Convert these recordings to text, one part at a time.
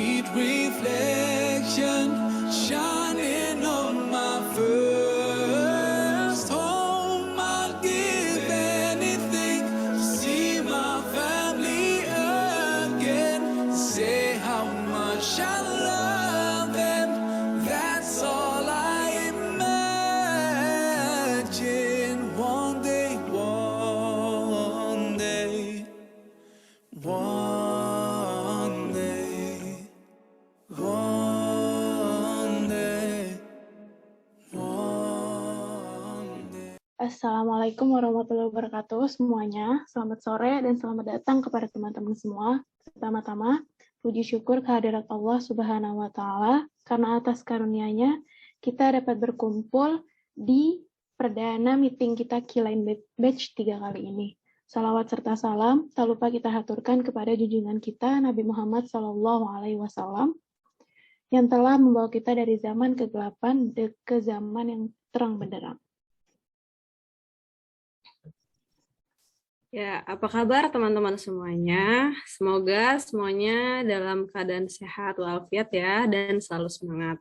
sweet reflection shining on my first home. I'd give anything to see my family again, say how much I love them. That's all I imagine. One day, one day, one day, one day, one day. Assalamualaikum warahmatullahi wabarakatuh semuanya. Selamat sore dan selamat datang kepada teman-teman semua. Pertama-tama, puji syukur kehadirat Allah Subhanahu wa Ta'ala, karena atas karunia-Nya kita dapat berkumpul di perdana meeting kita Q-Line Batch 3 kali ini. Salawat serta salam tak lupa kita haturkan kepada junjungan kita Nabi Muhammad SAW yang telah membawa kita dari zaman kegelapan ke zaman yang terang benderang. Ya, apa kabar teman-teman semuanya? Semoga semuanya dalam keadaan sehat walafiat ya, dan selalu semangat.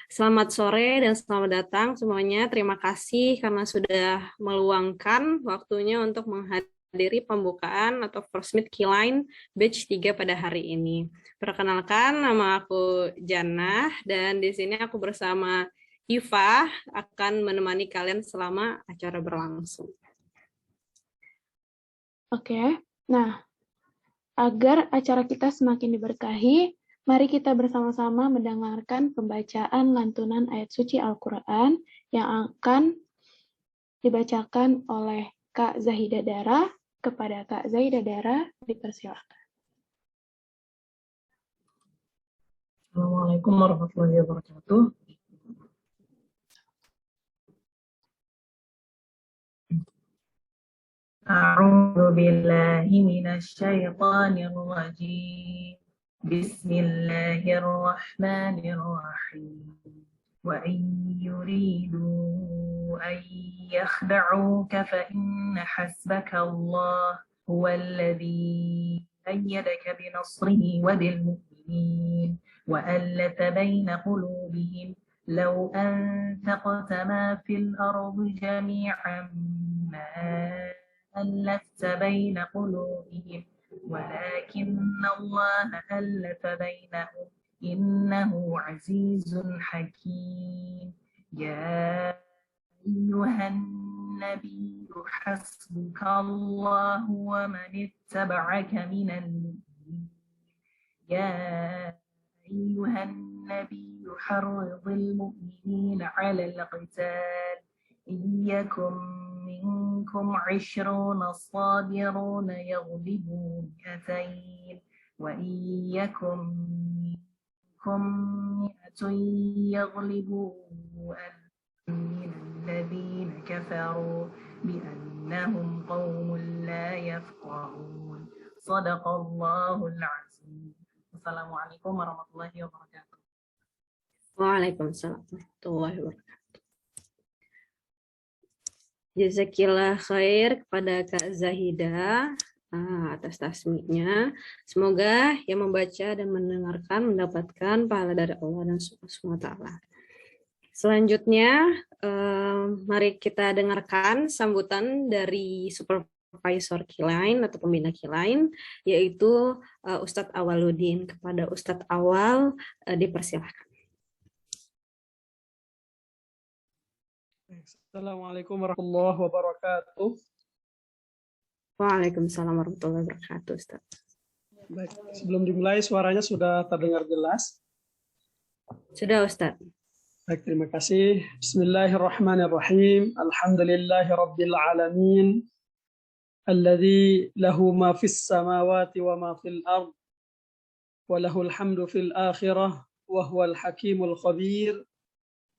Selamat sore dan selamat datang semuanya. Terima kasih karena sudah meluangkan waktunya untuk menghadiri pembukaan atau First Meet Q-Line Batch 3 pada hari ini. Perkenalkan, nama aku Jannah dan di sini aku bersama Hifa akan menemani kalian selama acara berlangsung. Oke, nah, agar acara kita semakin diberkahi, mari kita bersama-sama mendengarkan pembacaan lantunan ayat suci Al-Quran yang akan dibacakan oleh Kak Zahida Dara. Kepada Kak Zahida Dara, dipersilakan. Assalamualaikum warahmatullahi wabarakatuh. أعوذ بالله من الشيطان الرجيم بسم الله الرحمن الرحيم وإن يريدوا أن يخدعوك فإن حسبك الله هو الذي أيدك بنصره وبالمؤمنين وألف بين قلوبهم لو أنفقت ما في الأرض جميعا ما ألفت بين قلوبهم ولكن الله ألف بينهم إنه عزيز حكيم يا أيها النبي حسبك الله ومن اتبعك من المؤمنين يا أيها النبي حرض المؤمنين على القتال إن يكن منكم 20 صابرون يغلبوا 200 وإن يكن منكم 100 يغلبوا 1000 من الذين كفروا بأنهم قوم لا يفقهون صدق الله العظيم. Assalamualaikum warahmatullahi wabarakatuh. Waalaikumsalam warahmatullahi wabarakatuh. Jazakillah khair kepada Kak Zahida atas tasmiknya. Semoga yang membaca dan mendengarkan mendapatkan pahala dari Allah dan SWT. Selanjutnya, mari kita dengarkan sambutan dari Supervisor Q-Line atau pembina Q-Line, yaitu Ustadz Awaludin. Kepada Ustadz Awal, dipersilahkan. Assalamualaikum warahmatullahi wabarakatuh. Waalaikumsalam warahmatullahi wabarakatuh, Ustaz. Baik, sebelum dimulai suaranya sudah terdengar jelas? Sudah, Ustaz. Baik, terima kasih. Bismillahirrahmanirrahim. Alhamdulillahi rabbil alamin. Alladzi lahu ma fis samawati wa ma fil ard. Wa lahul hamdu fil akhirah wa huwal hakimul khabir.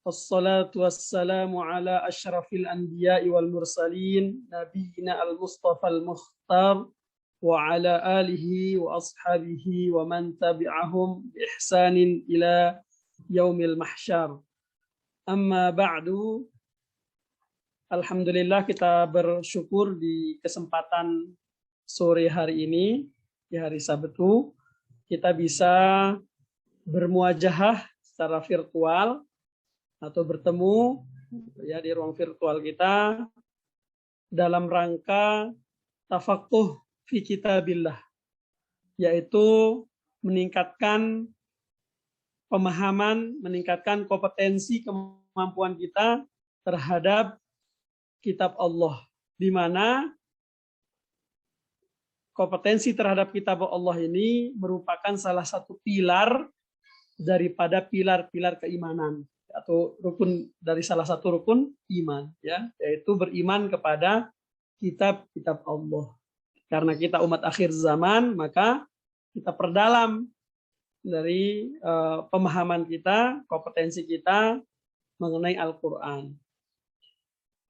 Wassalatu wassalamu ala asyrafil anbiya'i wal mursalin nabiyina al-mustafa al-mukhtar wa ala alihi wa ashabihi wa man tabi'ahum bi ihsanin ila yaumil mahsyar. Amma ba'du, alhamdulillah kita bersyukur di kesempatan sore hari ini, di hari Sabtu, kita bisa bermuajahah secara virtual atau bertemu ya di ruang virtual kita dalam rangka tafaqquh fi kitabillah, yaitu meningkatkan pemahaman, meningkatkan kompetensi kemampuan kita terhadap kitab Allah, di mana kompetensi terhadap kitab Allah ini merupakan salah satu pilar daripada pilar-pilar keimanan atau rukun dari salah satu rukun iman, ya, yaitu beriman kepada kitab-kitab Allah. Karena kita umat akhir zaman, maka kita perdalam dari pemahaman kita, kompetensi kita mengenai Al-Quran.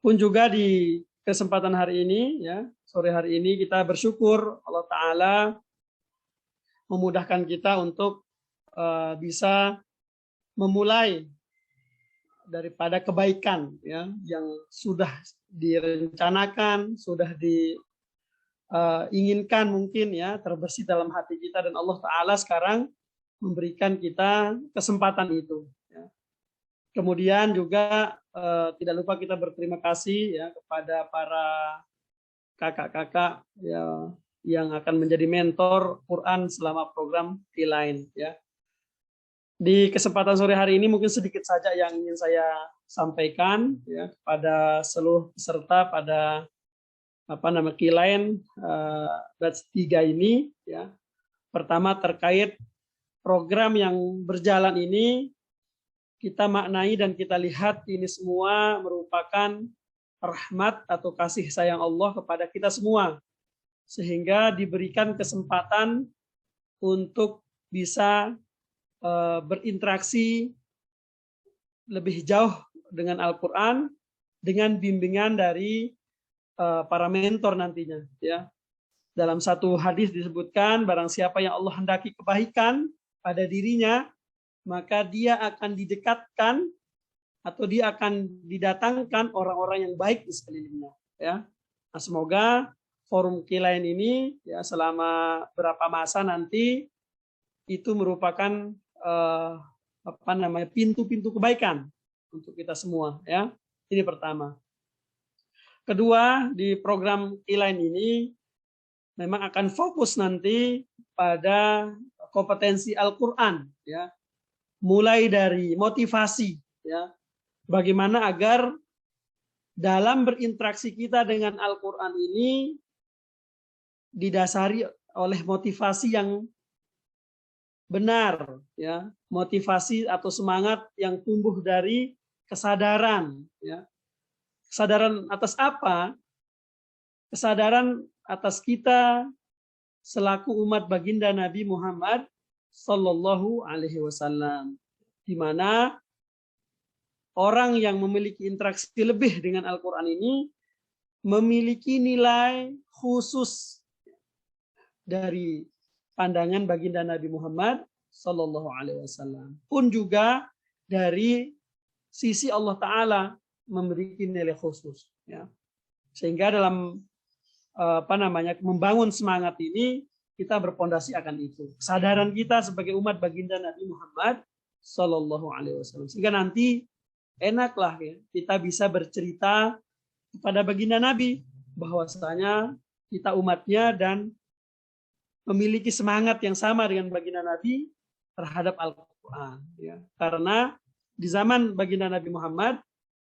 Pun juga di kesempatan hari ini, ya, sore hari ini kita bersyukur Allah Ta'ala memudahkan kita untuk bisa memulai daripada kebaikan, ya, yang sudah direncanakan, sudah diinginkan mungkin, ya, terbersih dalam hati kita, dan Allah Ta'ala sekarang memberikan kita kesempatan itu, ya. Kemudian juga tidak lupa kita berterima kasih, ya, kepada para kakak-kakak, ya, yang akan menjadi mentor Quran selama program T-Line, ya. Di kesempatan sore hari ini mungkin sedikit saja yang ingin saya sampaikan, ya, kepada seluruh peserta pada T-Line batch 3 ini, ya. Pertama terkait program yang berjalan ini, kita maknai dan kita lihat ini semua merupakan rahmat atau kasih sayang Allah kepada kita semua, sehingga diberikan kesempatan untuk bisa berinteraksi lebih jauh dengan Al-Quran dengan bimbingan dari para mentor nantinya, ya. Dalam satu hadis disebutkan, barang siapa yang Allah hendaki kebaikan pada dirinya, maka dia akan didekatkan atau dia akan didatangkan orang-orang yang baik di sekelilingnya, ya. Nah, semoga forum T-Line ini, ya, selama berapa masa nanti itu merupakan pintu-pintu kebaikan untuk kita semua, ya. Ini pertama. Kedua, di program T-Line ini memang akan fokus nanti pada kompetensi Al-Quran, ya. Mulai dari motivasi, ya. Bagaimana agar dalam berinteraksi kita dengan Al-Quran ini didasari oleh motivasi yang benar, ya, motivasi atau semangat yang tumbuh dari kesadaran, ya. Kesadaran atas apa? Kesadaran atas kita selaku umat baginda Nabi Muhammad Sallallahu Alaihi Wasallam, di mana orang yang memiliki interaksi lebih dengan Al-Quran ini memiliki nilai khusus dari pandangan baginda Nabi Muhammad Sallallahu Alaihi Wasallam, pun juga dari sisi Allah Ta'ala memiliki nilai khusus, ya. Sehingga dalam membangun semangat ini kita berpondasi akan itu, kesadaran kita sebagai umat baginda Nabi Muhammad Sallallahu Alaihi Wasallam, sehingga nanti enaklah, ya, kita bisa bercerita kepada baginda Nabi bahwasanya kita umatnya dan memiliki semangat yang sama dengan baginda Nabi terhadap Al-Quran, ya. Karena di zaman baginda Nabi Muhammad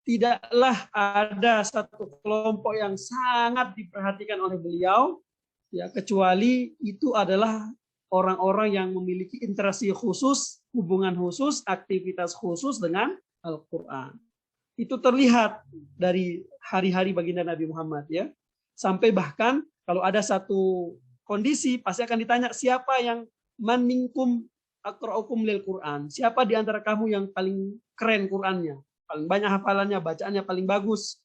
tidaklah ada satu kelompok yang sangat diperhatikan oleh beliau, ya, kecuali itu adalah orang-orang yang memiliki interaksi khusus, hubungan khusus, aktivitas khusus dengan Al-Quran. Itu terlihat dari hari-hari baginda Nabi Muhammad, ya. Sampai bahkan kalau ada satu kondisi pasti akan ditanya, siapa yang man minkum aqra'ukum lil Quran? Siapa di antara kamu yang paling keren Qurannya? Paling banyak hafalannya, bacaannya paling bagus.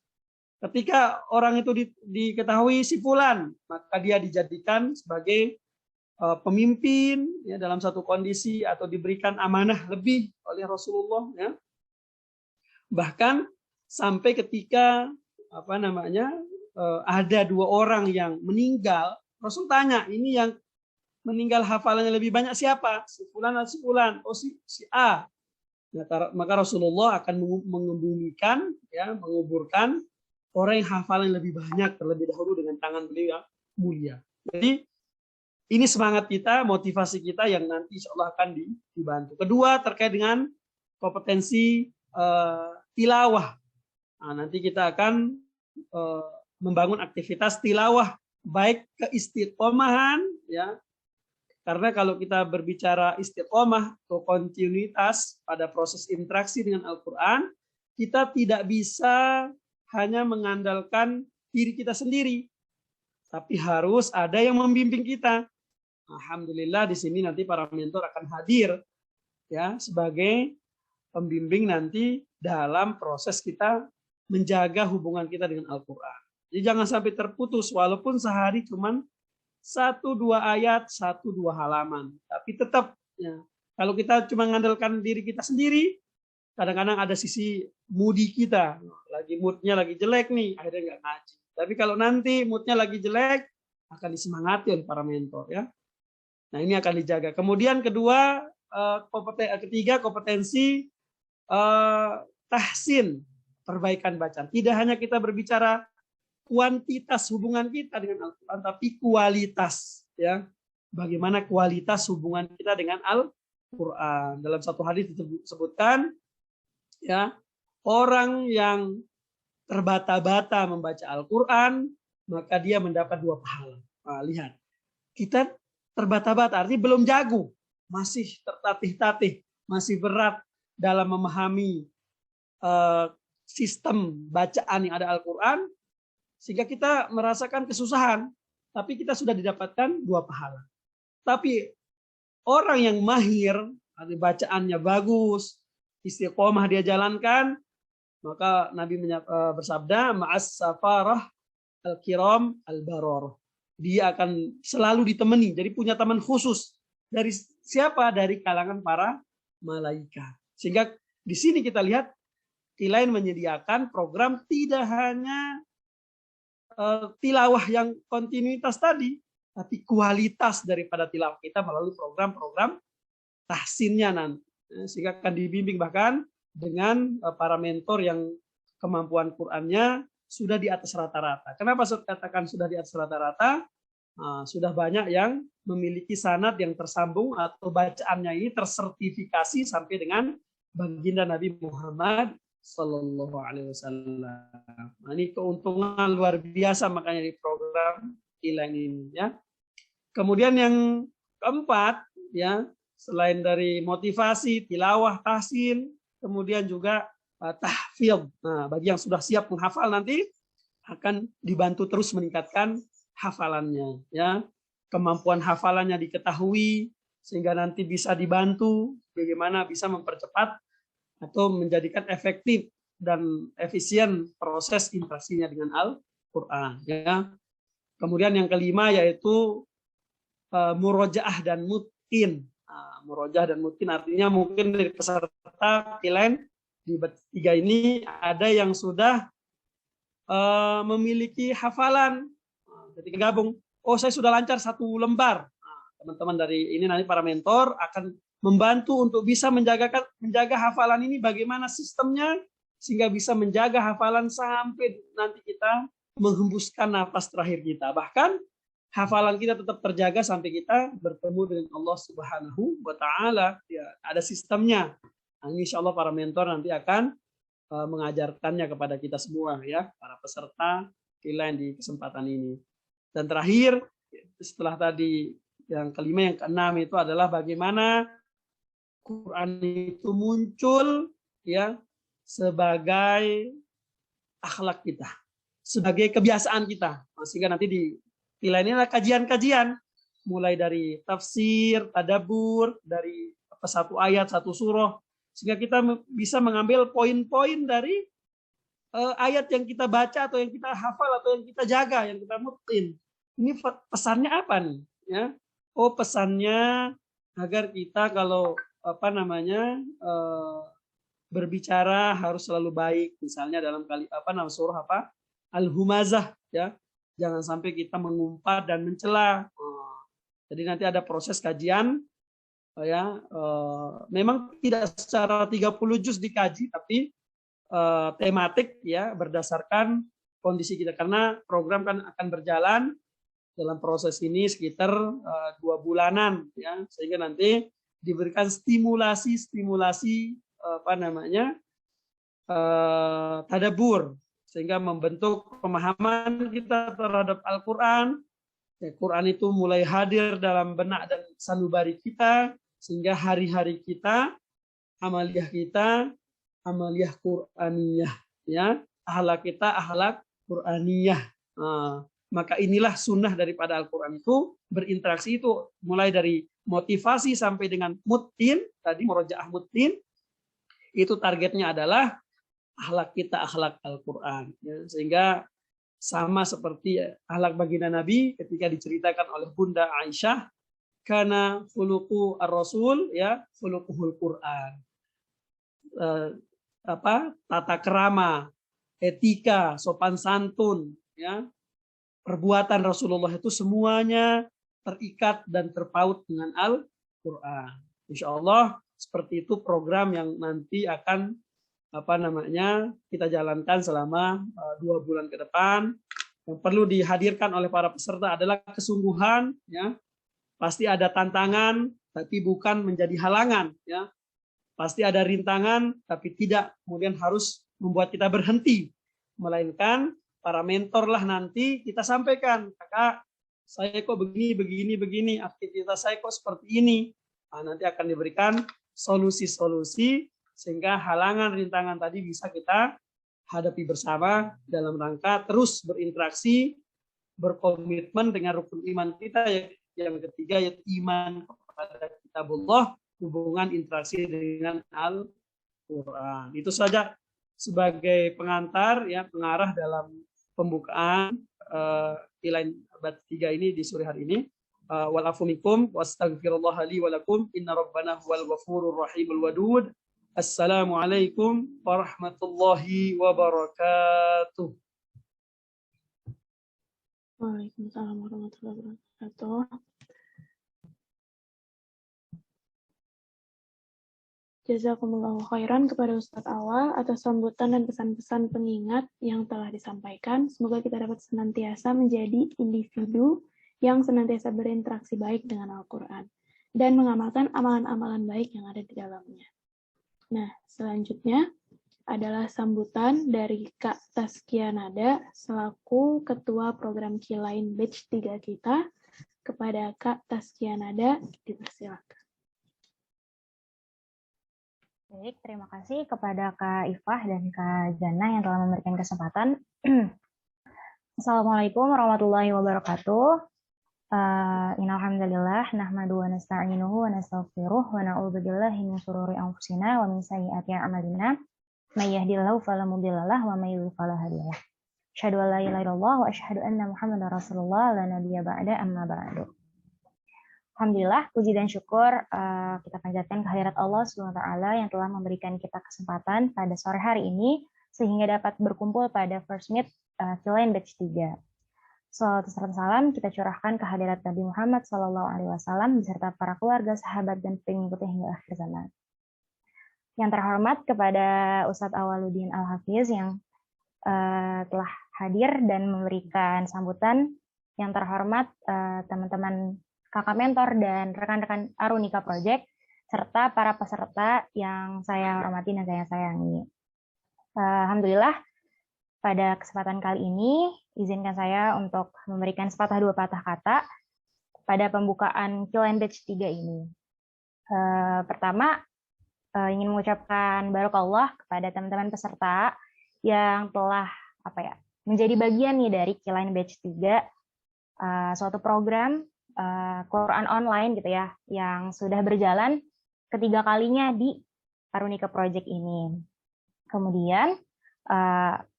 Ketika orang itu diketahui si fulan, maka dia dijadikan sebagai pemimpin, ya, dalam satu kondisi atau diberikan amanah lebih oleh Rasulullah, ya. Bahkan sampai ketika ada 2 orang yang meninggal, Rasul tanya, ini yang meninggal hafalannya lebih banyak siapa? Si fulan atau si fulan? Oh si A. Maka Rasulullah akan menguburkan orang yang hafalan lebih banyak terlebih dahulu dengan tangan beliau yang mulia. Jadi ini semangat kita, motivasi kita yang nanti insya Allah akan dibantu. Kedua terkait dengan kompetensi tilawah. Nah, nanti kita akan membangun aktivitas tilawah baik keistiqomahan ya. Karena kalau kita berbicara istiqomah atau kontinuitas pada proses interaksi dengan Al-Quran, kita tidak bisa hanya mengandalkan diri kita sendiri, tapi harus ada yang membimbing kita. Alhamdulillah di sini nanti para mentor akan hadir ya sebagai pembimbing nanti dalam proses kita menjaga hubungan kita dengan Al-Quran. Jadi jangan sampai terputus walaupun sehari cuman 1-2 ayat, 1-2 halaman. Tapi tetap ya, kalau kita cuma mengandalkan diri kita sendiri, kadang-kadang ada sisi moody kita. Lagi moodnya lagi jelek nih, akhirnya nggak ngaji. Tapi kalau nanti moodnya lagi jelek, akan disemangati oleh para mentor ya. Nah ini akan dijaga. Kemudian kedua, ketiga kompetensi tahsin, perbaikan bacaan. Tidak hanya kita berbicara kuantitas hubungan kita dengan Al-Quran, tapi kualitas ya. Bagaimana kualitas hubungan kita dengan Al-Quran. Dalam satu hadis disebutkan ya, orang yang terbata-bata membaca Al-Quran, maka dia mendapat 2 pahala. Nah, lihat, kita terbata-bata artinya belum jago, masih tertatih-tatih, masih berat dalam memahami sistem bacaan yang ada Al-Quran, sehingga kita merasakan kesusahan, tapi kita sudah didapatkan 2 pahala. Tapi orang yang mahir, bacaannya bagus, istiqomah dia jalankan, maka Nabi bersabda, ma'as safarah al-kiram al-bararah. Dia akan selalu ditemani, jadi punya teman khusus. Dari siapa? Dari kalangan para malaikat. Sehingga di sini kita lihat, Tilain menyediakan program tidak hanya tilawah yang kontinuitas tadi, tapi kualitas daripada tilawah kita melalui program-program tahsinnya nanti. Sehingga akan dibimbing bahkan dengan para mentor yang kemampuan Qur'annya sudah di atas rata-rata. Kenapa saya katakan sudah di atas rata-rata? Sudah banyak yang memiliki sanad yang tersambung atau bacaannya ini tersertifikasi sampai dengan baginda Nabi Muhammad Sallallahu Alaihi Wasallam. Nah, ini keuntungan luar biasa makanya di program Tilain ini ya. Kemudian yang keempat ya, selain dari motivasi, tilawah, tahsin, kemudian juga tahfidz. Nah, bagi yang sudah siap menghafal nanti akan dibantu terus meningkatkan hafalannya ya. Kemampuan hafalannya diketahui sehingga nanti bisa dibantu bagaimana bisa mempercepat atau menjadikan efektif dan efisien proses interaksinya dengan Al-Quran. Ya. Kemudian yang kelima yaitu murojaah dan mutqin. Murojaah dan mutqin artinya mungkin dari peserta Tilain di tiga ini ada yang sudah memiliki hafalan. Ketika gabung, oh saya sudah lancar 1 lembar. Teman-teman dari ini nanti para mentor akan membantu untuk bisa menjaga hafalan ini bagaimana sistemnya sehingga bisa menjaga hafalan sampai nanti kita menghembuskan nafas terakhir kita. Bahkan hafalan kita tetap terjaga sampai kita bertemu dengan Allah Subhanahu wa Ta'ala. Ya, ada sistemnya. Nah, insya Allah para mentor nanti akan mengajarkannya kepada kita semua ya, para peserta Tilain di kesempatan ini. Dan terakhir setelah tadi yang kelima, yang keenam itu adalah bagaimana Quran itu muncul ya sebagai akhlak kita, sebagai kebiasaan kita. Sehingga nanti di Tilain ini adalah kajian-kajian mulai dari tafsir, tadabbur, dari satu ayat, satu surah, sehingga kita bisa mengambil poin-poin dari ayat yang kita baca atau yang kita hafal atau yang kita jaga, yang kita mutqin. Ini pesannya apa nih? Ya, oh pesannya agar kita kalau berbicara harus selalu baik, misalnya dalam surah Al-Humazah ya, jangan sampai kita mengumpat dan mencela. Jadi nanti ada proses kajian, ya, memang tidak secara 30 juz dikaji, tapi tematik ya, berdasarkan kondisi kita, karena program kan akan berjalan dalam proses ini sekitar 2 bulanan ya, sehingga nanti diberikan stimulasi apa namanya, tadabbur, sehingga membentuk pemahaman kita terhadap Al-Quran. Ya, Quran itu mulai hadir dalam benak dan sanubari kita, sehingga hari-hari kita, amaliyah Quraniyah, ya, akhlak kita akhlak Quraniyah. Maka inilah sunnah daripada Al-Quran itu, berinteraksi itu mulai dari motivasi sampai dengan mutin, tadi murojaah mutin, itu targetnya adalah akhlak kita akhlak Al-Quran. Ya, sehingga sama seperti akhlak baginda Nabi ketika diceritakan oleh Bunda Aisyah, karena khuluqu ar-Rasul, ya, khuluquhul Quran. Tata kerama, etika, sopan santun, ya, perbuatan Rasulullah itu semuanya terikat dan terpaut dengan Al-Quran. Insya Allah seperti itu program yang nanti akan kita jalankan selama 2 bulan ke depan. Yang perlu dihadirkan oleh para peserta adalah kesungguhan, ya. Pasti ada tantangan, tapi bukan menjadi halangan, ya. Pasti ada rintangan, tapi tidak kemudian harus membuat kita berhenti, melainkan para mentor lah nanti kita sampaikan, kakak, saya kok begini, aktivitas saya kok seperti ini. Nanti akan diberikan solusi-solusi sehingga halangan, rintangan tadi bisa kita hadapi bersama dalam rangka terus berinteraksi, berkomitmen dengan rukun iman kita. Yang ketiga, yaitu iman kepada kitabullah, hubungan interaksi dengan Al-Quran. Itu saja sebagai pengantar, ya, pengarah dalam pembukaan Qilain abad 3 ini di sore hari ini. Walafu minkum wastaghfirullah li wa lakum inna rabbana huwal ghafurur rahimul wadud. Assalamualaikum warahmatullahi wabarakatuh. Waalaikumsalam warahmatullahi wabarakatuh. Jazakumullahu khairan kepada Ustadz Awal atas sambutan dan pesan-pesan pengingat yang telah disampaikan. Semoga kita dapat senantiasa menjadi individu yang senantiasa berinteraksi baik dengan Al-Quran dan mengamalkan amalan-amalan baik yang ada di dalamnya. Nah, selanjutnya adalah sambutan dari Kak Taskia Nada selaku Ketua Program Qilain Batch 3 kita. Kepada Kak Taskia Nada, dipersilakan. Baik, terima kasih kepada Kak Ifah dan Kak Jana yang telah memberikan kesempatan. Assalamualaikum warahmatullahi wabarakatuh. Innalhamdulillah nahmadu wa nasta'inuhu wa nastaghfiruh wa na'udzu billahi min shururi anfusina wa min sayyiati a'malina. May yahdihillahu fala mudhillalah wa may yudhlil fala hadiyalah. Asyhadu an la ilaha illallah wa asyhadu anna Muhammadar Rasulullah la nabiyya ba'da amma ba'du. Alhamdulillah, puji dan syukur kita panjatkan kehadirat Allah SWT yang telah memberikan kita kesempatan pada sore hari ini sehingga dapat berkumpul pada First Meet Qilain Batch 3. Salawat serta salam kita curahkan ke hadirat Nabi Muhammad SAW beserta para keluarga, sahabat, dan pengikutnya hingga akhir zaman. Yang terhormat kepada Ustadz Awaluddin Al-Hafiz yang telah hadir dan memberikan sambutan. Yang terhormat teman-teman kakak mentor dan rekan-rekan Arunika Project, serta para peserta yang saya hormati dan saya sayangi. Alhamdulillah, pada kesempatan kali ini, izinkan saya untuk memberikan sepatah dua patah kata pada pembukaan Qilain Batch 3 ini. Pertama, ingin mengucapkan barokallah kepada teman-teman peserta yang telah menjadi bagian nih dari Qilain Batch 3, suatu program Quran online gitu ya, yang sudah berjalan ketiga kalinya di Arunika Project ini. Kemudian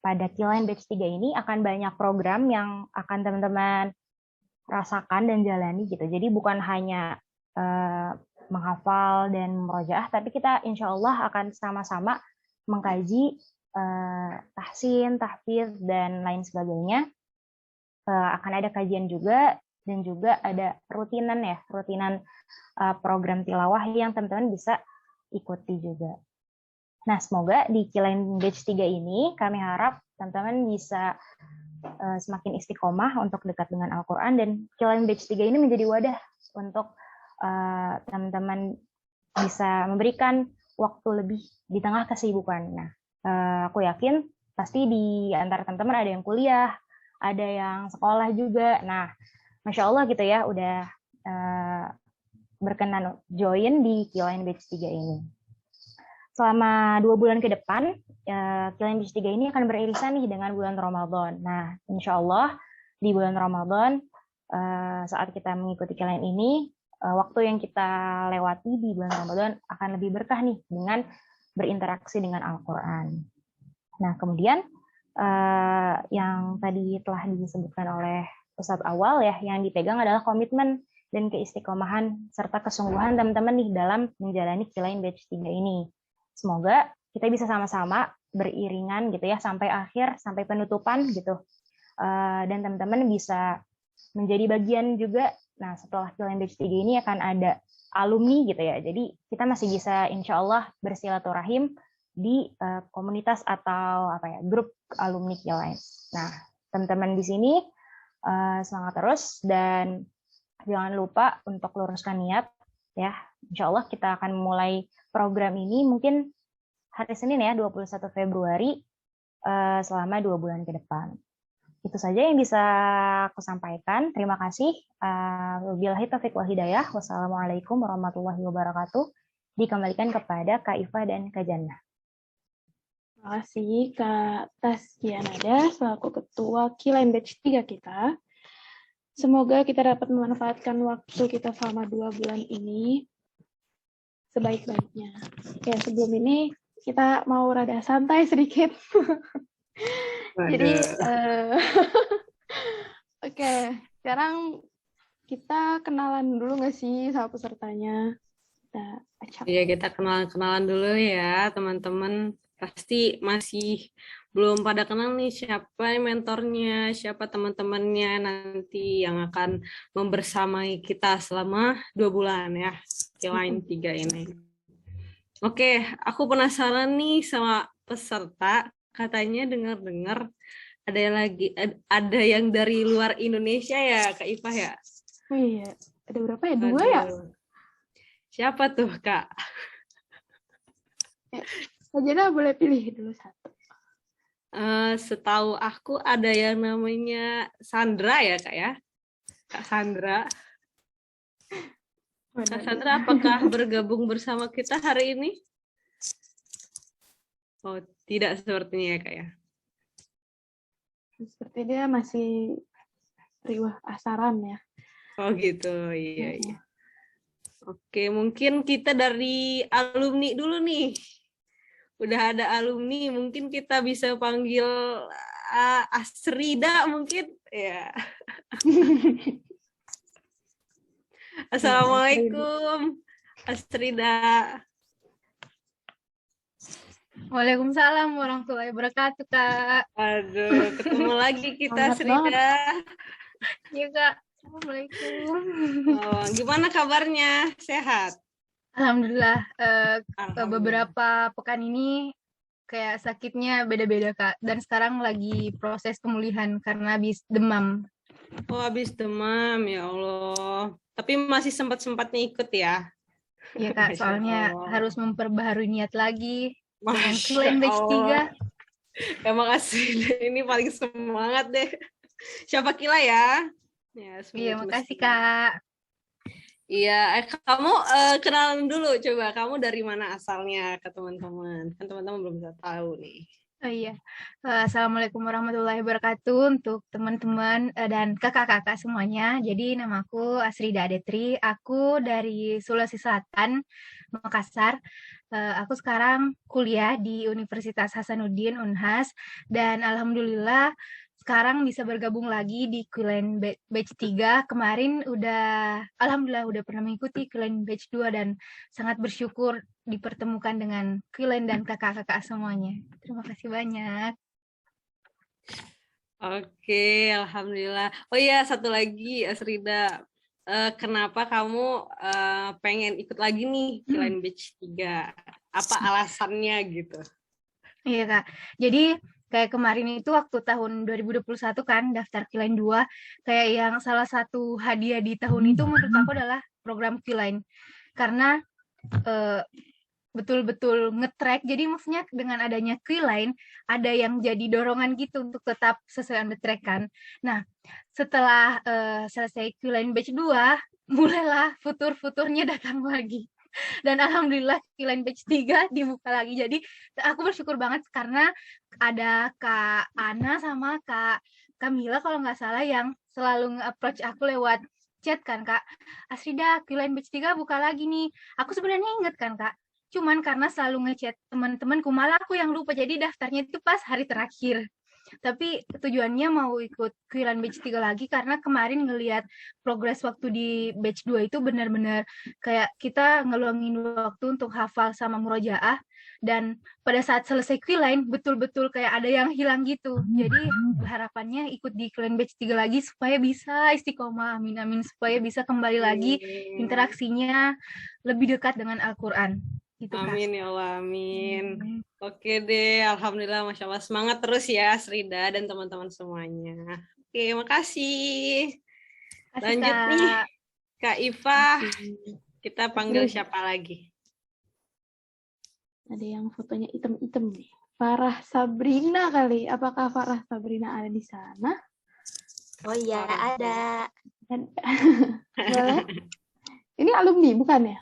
pada Qilain Batch 3 ini akan banyak program yang akan teman-teman rasakan dan jalani gitu. Jadi bukan hanya menghafal dan merojaah, tapi kita insya Allah akan sama-sama mengkaji tahsin, tahfidz, dan lain sebagainya. Akan ada kajian juga dan juga ada rutinan program tilawah yang teman-teman bisa ikuti juga. Nah, semoga di Q-Line Batch 3 ini kami harap teman-teman bisa semakin istiqomah untuk dekat dengan Al-Quran, dan Q-Line Batch 3 ini menjadi wadah untuk teman-teman bisa memberikan waktu lebih di tengah kesibukan. Nah, aku yakin pasti di antara teman-teman ada yang kuliah, ada yang sekolah juga. Nah, Masya Allah gitu ya, udah berkenan join di Q-Line Batch 3 ini. Selama 2 bulan ke depan, Q-Line Batch 3 ini akan beririsan nih dengan bulan Ramadan. Nah, insya Allah di bulan Ramadan, saat kita mengikuti Q-Line ini, waktu yang kita lewati di bulan Ramadan akan lebih berkah nih dengan berinteraksi dengan Al-Quran. Nah, kemudian yang tadi telah disebutkan oleh Ustadz awal ya, yang dipegang adalah komitmen dan keistiqomahan serta kesungguhan teman-teman nih dalam menjalani Q-Line Batch 3 ini. Semoga kita bisa sama-sama beriringan gitu ya sampai akhir, sampai penutupan gitu. Dan teman-teman bisa menjadi bagian juga. Nah, setelah Q-Line Batch 3 ini akan ada alumni gitu ya. Jadi kita masih bisa insya Allah bersilaturahim di komunitas atau grup alumni Q-Line. Nah, teman-teman di sini semangat terus dan jangan lupa untuk luruskan niat ya. Insya Allah kita akan memulai program ini mungkin hari Senin ya, 21 Februari selama 2 bulan ke depan. Itu saja yang bisa aku sampaikan. Terima kasih. Wabillahi taufiq wal hidayah. Wassalamualaikum warahmatullahi wabarakatuh. Dikembalikan kepada Kak Iva dan Kak Jannah. Terima kasih Kak Taskianada selaku Ketua Q-Line Batch 3 kita. Semoga kita dapat memanfaatkan waktu kita selama 2 bulan ini sebaik-baiknya. Ya, sebelum ini kita mau rada santai sedikit. Jadi, oke, sekarang kita kenalan dulu nggak sih sama pesertanya? Iya, kita kenalan dulu ya, teman-teman. Pasti masih belum pada kenal nih siapa mentornya, siapa teman-temannya nanti yang akan membersamai kita selama 2 bulan ya, Q-Line 3 ini. Oke, aku penasaran nih sama peserta. Katanya dengar-dengar ada yang dari luar Indonesia ya, Kak Ipah ya? Oh iya, ada berapa ya? 2 ya? Siapa tuh, Kak? Kak Jana boleh pilih dulu satu. Setahu aku ada yang namanya Sandra ya, Kak ya? Kak Sandra. Kak Sandra, apakah bergabung bersama kita hari ini? Oh, tidak sepertinya ya, Kak ya? Seperti dia masih riwah asaran ya. Oh gitu, iya. Oke, mungkin kita dari alumni dulu nih. Udah ada alumni, mungkin kita bisa panggil Asrida mungkin. Ya. Assalamualaikum, Asrida. Waalaikumsalam warahmatullahi wabarakatuh, Kak. Aduh, ketemu lagi kita, Asrida. Iya, Kak. Assalamualaikum. Oh, gimana kabarnya? Sehat? Alhamdulillah. Alhamdulillah. Beberapa pekan ini kayak sakitnya beda-beda, Kak. Dan sekarang lagi proses pemulihan karena habis demam. Oh, habis demam, ya Allah. Tapi masih sempat-sempatnya ikut ya? Iya, Kak. Soalnya harus memperbaharui niat lagi. Dengan Masya Q-Line Batch 3. Emang asli ini paling semangat deh. Siapa Kila ya? Iya, makasih Kak. Iya, kamu kenalan dulu coba. Kamu dari mana asalnya ke teman-teman? Kan teman-teman belum bisa tahu nih. Oh iya. Assalamualaikum warahmatullahi wabarakatuh untuk teman-teman dan kakak-kakak semuanya. Jadi namaku Asrida Adetri. Aku dari Sulawesi Selatan, Makassar. Aku sekarang kuliah di Universitas Hasanuddin Unhas dan alhamdulillah sekarang bisa bergabung lagi di Q-Line Batch 3. Kemarin alhamdulillah udah pernah mengikuti Q-Line Batch 2 dan sangat bersyukur dipertemukan dengan Q-Line dan kakak-kakak semuanya. Terima kasih banyak. Oke, alhamdulillah. Oh iya, satu lagi, Asrida. Kenapa kamu pengen ikut lagi nih Q-Line Batch 3? Apa alasannya gitu? Iya, Kak. Jadi kayak kemarin itu waktu tahun 2021 kan daftar Q-Line 2, kayak yang salah satu hadiah di tahun itu menurut aku adalah program Q-Line. Karena eh, betul-betul nge-track. Jadi maksudnya dengan adanya Q-Line ada yang jadi dorongan gitu untuk tetap sesuai on the track kan. Nah, setelah selesai Q-Line batch 2, mulailah futur-futurnya datang lagi. Dan alhamdulillah Q-Line batch 3 dibuka lagi. Jadi aku bersyukur banget karena ada Kak Ana sama Kak Kamila kalau nggak salah yang selalu nge-approach aku lewat chat kan, Kak. Asrida, Q-Line batch 3 buka lagi nih. Aku sebenarnya inget kan, Kak. Cuman karena selalu ngechat teman-temanku, malah aku yang lupa. Jadi daftarnya itu pas hari terakhir. Tapi tujuannya mau ikut Q-Line batch 3 lagi karena kemarin ngelihat progres waktu di batch 2 itu benar-benar kayak kita ngeluangin waktu untuk hafal sama murojaah, dan pada saat selesai Q-Line betul-betul kayak ada yang hilang gitu. Jadi harapannya ikut di Q-Line batch 3 lagi supaya bisa istiqomah, amin amin, supaya bisa kembali lagi interaksinya lebih dekat dengan Al-Qur'an. Gitu, Kak. Amin ya Allah, amin. Oke deh, alhamdulillah, masya Allah, semangat terus ya Asrida dan teman-teman semuanya. Oke, makasih. Lanjut Kak. nih, Kak Iva, kita panggil siapa lagi? Ada yang fotonya item-item nih. Farah Sabrina kali. Apakah Farah Sabrina ada di sana? Oh iya, ada. Boleh? Ini alumni, bukan ya?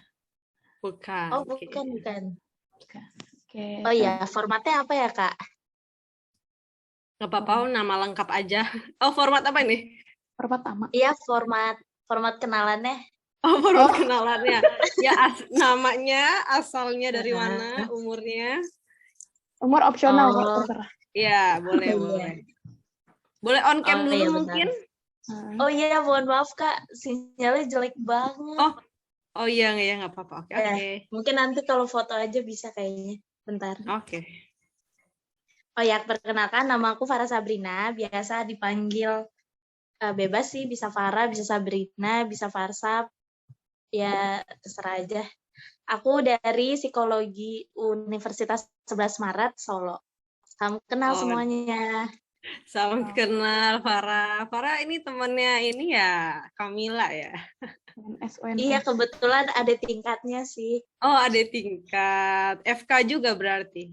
Bukan. Oh, bukan. Oke. Oh iya, formatnya apa ya, Kak? Nggak apa-apa, nama lengkap aja. Oh, format apa ini? Pertama. Iya, format kenalannya. Oh, format kenalannya. Ya, namanya, asalnya dari mana, umurnya? Umur opsional, kok, terserah. Iya, boleh. Boleh on cam dulu iya, mungkin? Oh iya, mohon maaf, Kak. Sinyalnya jelek banget. Oh iya, nggak apa-apa. Oke. Mungkin nanti kalau foto aja bisa kayaknya. Bentar. Oke. Oh ya, perkenalkan, nama aku Farah Sabrina. Biasa dipanggil bebas sih, bisa Farah, bisa Sabrina, bisa Farsab. Ya, terserah aja. Aku dari Psikologi Universitas 11 Maret, Solo. Salam kenal semuanya. Salam kenal, Farah. Farah ini temannya ini ya, Kamila ya? Iya, kebetulan ada tingkatnya sih. Oh, ada tingkat. FK juga berarti?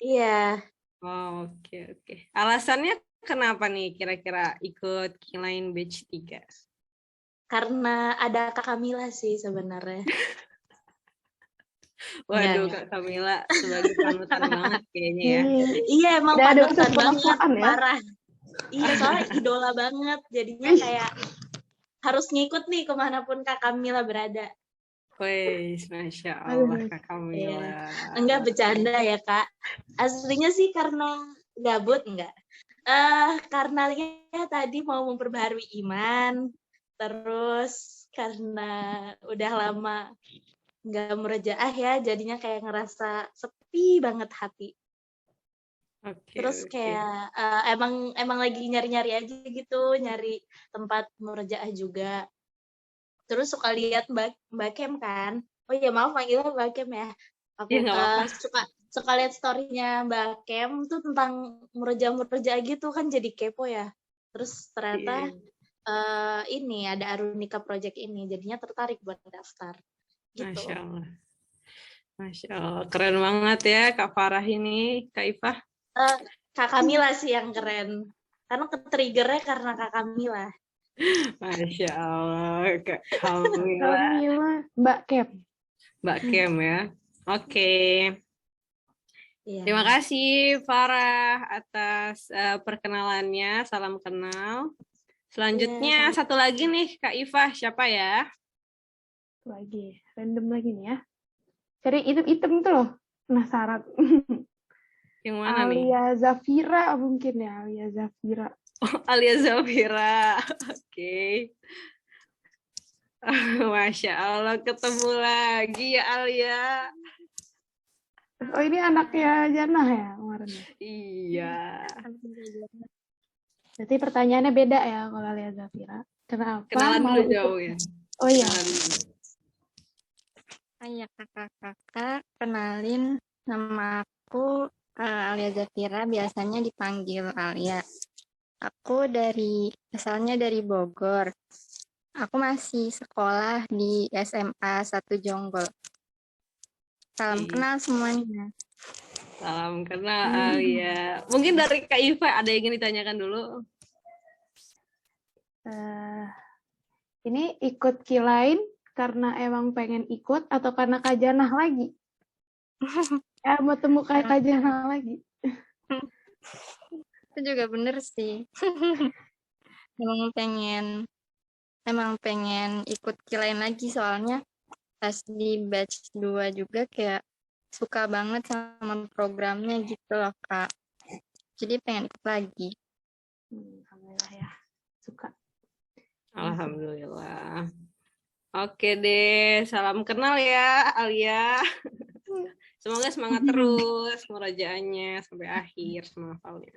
Iya. Oh, oke. Alasannya kenapa nih kira-kira ikut Q-Line batch 3? Karena ada Kak Kamila sih sebenarnya. Waduh, Kak Kamila sebagai panutan banget kayaknya ya. Iya, emang panutan banget, ya? parah. Iya, soalnya idola banget. Jadinya kayak harus ngikut nih kemanapun Kak Kamila berada. Wih, Masya Allah, Kak Kamila. Iya. Enggak, bercanda ya, Kak. Aslinya sih karena gabut, enggak. Karena ya tadi mau memperbaharui iman, terus karena udah lama nggak murojaah ya, jadinya kayak ngerasa sepi banget hati. Terus kayak emang lagi nyari-nyari aja gitu, nyari tempat murojaah juga. Terus suka lihat Mbak Kem kan. Oh iya, maaf manggilnya Mbak Kem ya. Aku suka lihat story-nya Mbak Kem tuh tentang murojaah gitu kan, jadi kepo ya. Terus ternyata ini ada Arunika Project ini, jadinya tertarik buat daftar. Gitu. Masya Allah, keren banget ya Kak Farah ini, Kak Iva. Kak Kamila sih yang keren, karena ke-triggernya karena Kak Kamila. Masya Allah, Kak Kamila. Mbak Kem ya. Oke. Terima kasih Farah atas perkenalannya, salam kenal. Selanjutnya satu lagi nih Kak Iva, siapa ya? Lagi, random lagi nih ya. Cari item-item tuh loh, penasaran. Yang mana nih? Alia Zafira mungkin ya, Alia Zafira. Oh, Alia Zafira, oke. Masya Allah, ketemu lagi ya Alia. Oh ini anaknya Janah ya kemarin? Iya. Berarti pertanyaannya beda ya kalau Alia Zafira. Kenapa Kenalan mau dulu ikut? jauh ya. Oh iya, Kenalan dulu. Iya kakak-kakak, kenalin nama aku Alia Zafira, biasanya dipanggil Alia. Aku asalnya dari Bogor. Aku masih sekolah di SMA 1 Jonggol. Salam kenal semuanya. Salam kenal Alia. Mungkin dari Kak Iva ada yang ingin ditanyakan dulu? ini ikut Kilain karena emang pengen ikut atau karena Kajanah lagi? Ya, mau temu Kajanah lagi. Itu juga bener sih. emang pengen ikut Kilain lagi, soalnya pas di batch 2 juga kayak suka banget sama programnya gitu loh Kak. Jadi pengen ikut lagi. Alhamdulillah ya, suka. Alhamdulillah. Oke deh, salam kenal ya Alia. Semoga semangat terus murajaannya sampai akhir semua hafalnya.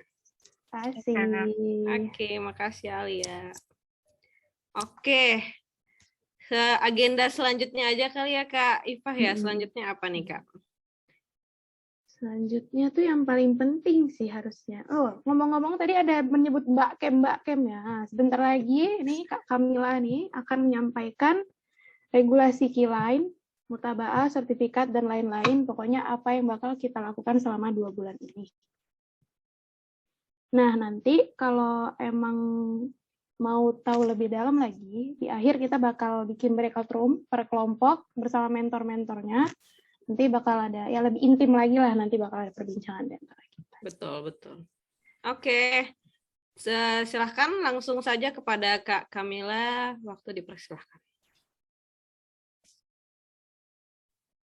Oke, makasih Alia. Oke, agenda selanjutnya aja kali ya Kak Iva ya. Selanjutnya apa nih Kak? Selanjutnya tuh yang paling penting sih harusnya. Oh, ngomong-ngomong tadi ada menyebut Mbak Kem ya. Nah, sebentar lagi nih Kak Kamila nih akan menyampaikan regulasi Kilain, mutaba'ah, sertifikat, dan lain-lain. Pokoknya apa yang bakal kita lakukan selama 2 bulan ini. Nah, nanti kalau emang mau tahu lebih dalam lagi, di akhir kita bakal bikin breakout room per kelompok bersama mentor-mentornya. Nanti bakal ada, ya lebih intim lagi lah, nanti bakal ada perbincangan di antara kita. Betul. Oke, silahkan langsung saja kepada Kak Kamila, waktu dipersilahkan.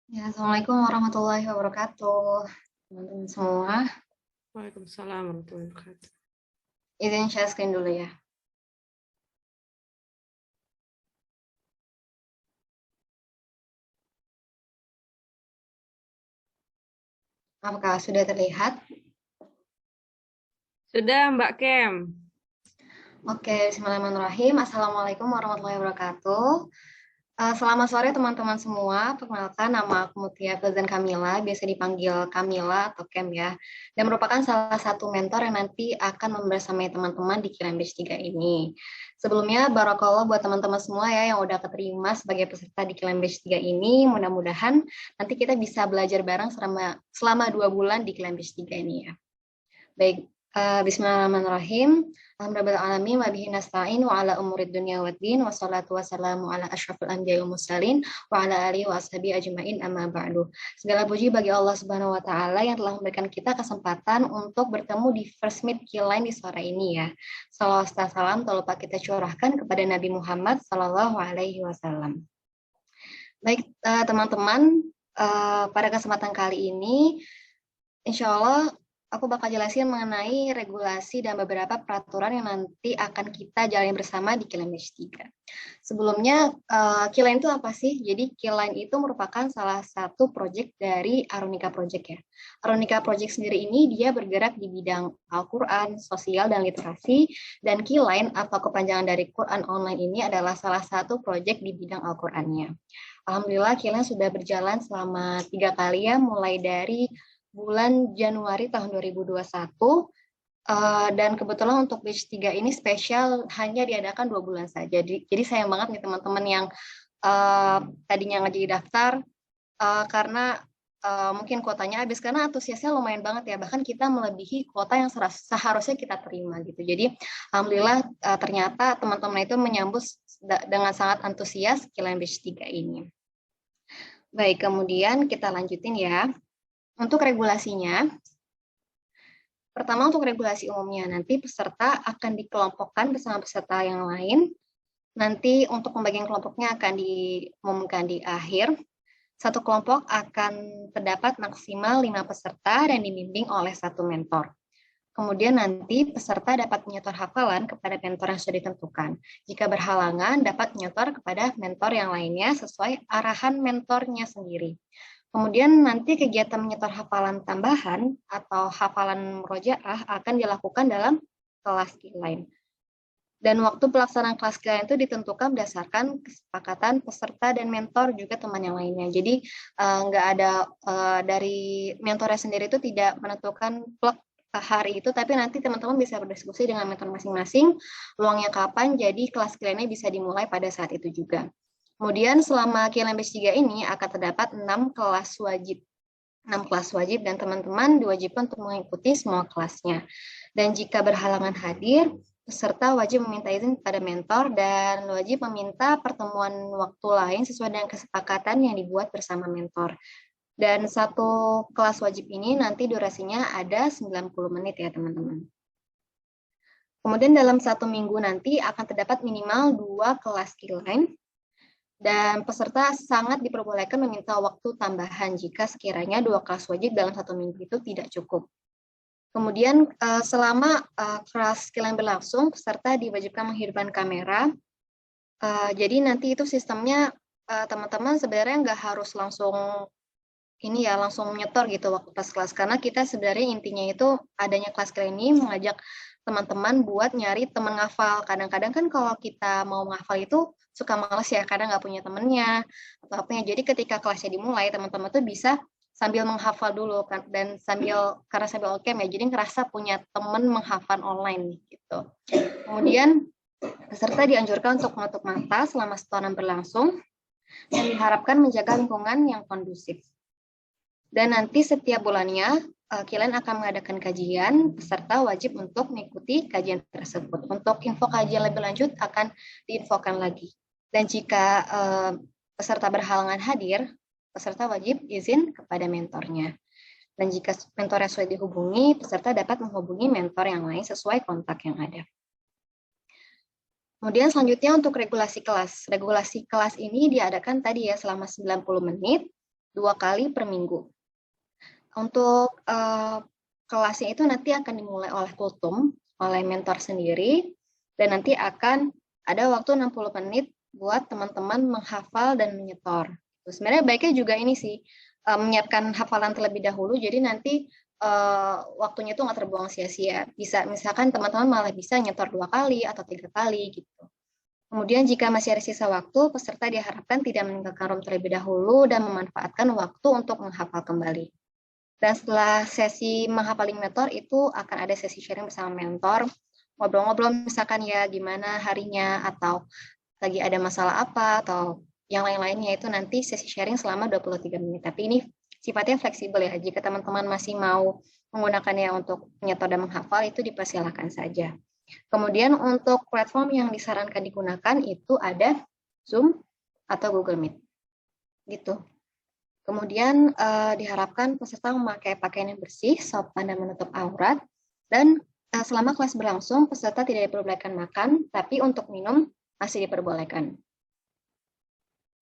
Ya, Assalamualaikum warahmatullahi wabarakatuh, teman-teman semua. Waalaikumsalam warahmatullahi wabarakatuh. Izin share screen dulu ya. Apakah sudah terlihat? Sudah Mbak Kem. Oke, bismillahirrahmanirrahim. Assalamualaikum warahmatullahi wabarakatuh. Selamat sore teman-teman semua. Perkenalkan, nama aku Mutia Fazan Kamila, biasa dipanggil Kamila atau Kem ya. Dan merupakan salah satu mentor yang nanti akan membersamai teman-teman di Kilain Batch 3 ini. Sebelumnya, barakallah buat teman-teman semua ya yang udah keterima sebagai peserta di Kilain Batch 3 ini. Mudah-mudahan nanti kita bisa belajar bareng selama 2 bulan di Kilain Batch 3 ini ya. Baik. Bismillahirrahmanirrahim. Alhamdulillahirrahmanirrahim. Wa bihi nasta'in wa ala umurid dunya waddin wa salatu wassalamu ala asyrafil anbiya'i wal mursalin wa ala alihi wa ashabihi ajma'in amma ba'du. Segala puji bagi Allah Subhanahu wa taala yang telah memberikan kita kesempatan untuk bertemu di First Meet Kilain di sore ini ya. Salawat dan salam tak lupa kita curahkan kepada Nabi Muhammad sallallahu alaihi wasallam. Baik, teman-teman, pada kesempatan kali ini insya Allah aku bakal jelasin mengenai regulasi dan beberapa peraturan yang nanti akan kita jalani bersama di Kilain Batch 3. Sebelumnya, Kilain itu apa sih? Jadi Kilain itu merupakan salah satu proyek dari Arunika Project ya. Arunika Project sendiri ini dia bergerak di bidang Al-Quran, sosial, dan literasi. Dan Kilain atau kepanjangan dari Quran Online ini adalah salah satu proyek di bidang Al-Qurannya. Alhamdulillah Kilain sudah berjalan selama 3 kali ya, mulai dari bulan Januari tahun 2021 dan kebetulan untuk batch 3 ini spesial hanya diadakan 2 bulan saja. Jadi sayang banget nih teman-teman yang tadinya nggak jadi daftar karena mungkin kuotanya habis karena antusiasnya lumayan banget ya, bahkan kita melebihi kuota yang seharusnya kita terima gitu. Jadi alhamdulillah ternyata teman-teman itu menyambut dengan sangat antusias Kilain Batch 3 ini. Baik, kemudian kita lanjutin ya. Untuk regulasinya, pertama untuk regulasi umumnya, nanti peserta akan dikelompokkan bersama peserta yang lain. Nanti untuk pembagian kelompoknya akan diumumkan di akhir. Satu kelompok akan terdapat maksimal 5 peserta dan dibimbing oleh 1 mentor. Kemudian nanti peserta dapat menyetor hafalan kepada mentor yang sudah ditentukan. Jika berhalangan, dapat menyetor kepada mentor yang lainnya sesuai arahan mentornya sendiri. Kemudian nanti kegiatan menyetor hafalan tambahan atau hafalan murojaah akan dilakukan dalam kelas Q-Line. Dan waktu pelaksanaan kelas Q-Line itu ditentukan berdasarkan kesepakatan peserta dan mentor juga teman yang lainnya. Jadi nggak ada dari mentornya sendiri itu tidak menentukan plek hari itu, tapi nanti teman-teman bisa berdiskusi dengan mentor masing-masing, luangnya kapan, jadi kelas Q-Line bisa dimulai pada saat itu juga. Kemudian selama Q-Line Batch 3 ini akan terdapat 6 kelas wajib. 6 kelas wajib dan teman-teman diwajibkan untuk mengikuti semua kelasnya. Dan jika berhalangan hadir, peserta wajib meminta izin kepada mentor dan wajib meminta pertemuan waktu lain sesuai dengan kesepakatan yang dibuat bersama mentor. Dan satu kelas wajib ini nanti durasinya ada 90 menit ya teman-teman. Kemudian dalam 1 minggu nanti akan terdapat minimal 2 kelas Q-Line dan peserta sangat diperbolehkan meminta waktu tambahan jika sekiranya 2 kelas wajib dalam 1 minggu itu tidak cukup. Kemudian selama kelas Q-Line berlangsung, peserta diwajibkan menghidupkan kamera. Jadi nanti itu sistemnya teman-teman sebenarnya nggak harus langsung langsung nyetor gitu waktu pas kelas, karena kita sebenarnya intinya itu adanya kelas Q-Line ini mengajak teman-teman buat nyari teman ngafal. Kadang-kadang kan kalau kita mau ngafal itu suka males ya, kadang nggak punya temennya atau apanya. Jadi ketika kelasnya dimulai, teman-teman tuh bisa sambil menghafal dulu kan, dan karena sambil on-cam ya, jadi ngerasa punya teman menghafal online gitu. Kemudian peserta dianjurkan untuk menutup mata selama setoran berlangsung dan diharapkan menjaga lingkungan yang kondusif. Dan nanti setiap bulannya Q-Line akan mengadakan kajian, peserta wajib untuk mengikuti kajian tersebut. Untuk info kajian lebih lanjut akan diinfokan lagi. Dan jika peserta berhalangan hadir, peserta wajib izin kepada mentornya. Dan jika mentornya sudah dihubungi, peserta dapat menghubungi mentor yang lain sesuai kontak yang ada. Kemudian selanjutnya untuk regulasi kelas. Regulasi kelas ini diadakan tadi ya selama 90 menit, 2 kali per minggu. Untuk kelasnya itu nanti akan dimulai oleh kultum, oleh mentor sendiri, dan nanti akan ada waktu 60 menit buat teman-teman menghafal dan menyetor. Sebenarnya baiknya juga ini sih, menyiapkan hafalan terlebih dahulu, jadi nanti waktunya itu nggak terbuang sia-sia. Bisa misalkan teman-teman malah bisa nyetor 2 kali atau 3 kali gitu. Kemudian jika masih ada sisa waktu, peserta diharapkan tidak meninggalkan room terlebih dahulu dan memanfaatkan waktu untuk menghafal kembali. Dan setelah sesi menghafal mentor itu akan ada sesi sharing bersama mentor, ngobrol-ngobrol misalkan ya gimana harinya, atau lagi ada masalah apa, atau yang lain-lainnya, itu nanti sesi sharing selama 23 menit. Tapi ini sifatnya fleksibel ya, jika teman-teman masih mau menggunakannya untuk menyetor dan menghafal, itu dipersilakan saja. Kemudian untuk platform yang disarankan digunakan itu ada Zoom atau Google Meet. Gitu. Kemudian diharapkan peserta memakai pakaian yang bersih, sopan dan menutup aurat. Dan selama kelas berlangsung, peserta tidak diperbolehkan makan, tapi untuk minum masih diperbolehkan.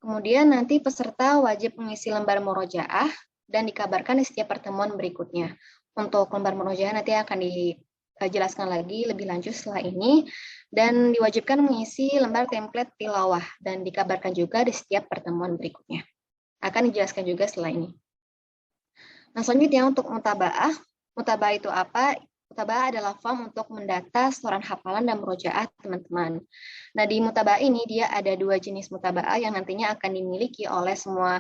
Kemudian nanti peserta wajib mengisi lembar murojaah dan dikabarkan di setiap pertemuan berikutnya. Untuk lembar murojaah nanti akan dijelaskan lagi lebih lanjut setelah ini, dan diwajibkan mengisi lembar template tilawah dan dikabarkan juga di setiap pertemuan berikutnya. Akan dijelaskan juga setelah ini. Nah, selanjutnya untuk mutabaah. Mutabaah itu apa? Mutabaah adalah form untuk mendata setoran hafalan dan murojaah teman-teman. Nah, di mutabaah ini dia ada 2 jenis mutabaah yang nantinya akan dimiliki oleh semua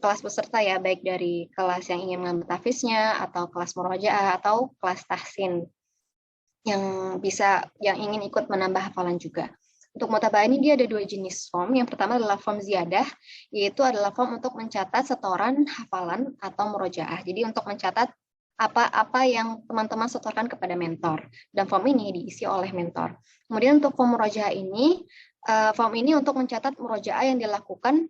kelas peserta ya, baik dari kelas yang ingin mengambil tahfiznya atau kelas murojaah atau kelas tahsin yang ingin ikut menambah hafalan juga. Untuk mutabaah ini dia ada 2 jenis form. Yang pertama adalah form ziyadah, yaitu adalah form untuk mencatat setoran hafalan atau murojaah. Jadi untuk mencatat apa yang teman-teman setorkan kepada mentor. Dan form ini diisi oleh mentor. Kemudian untuk form murojaah ini, form ini untuk mencatat murojaah yang dilakukan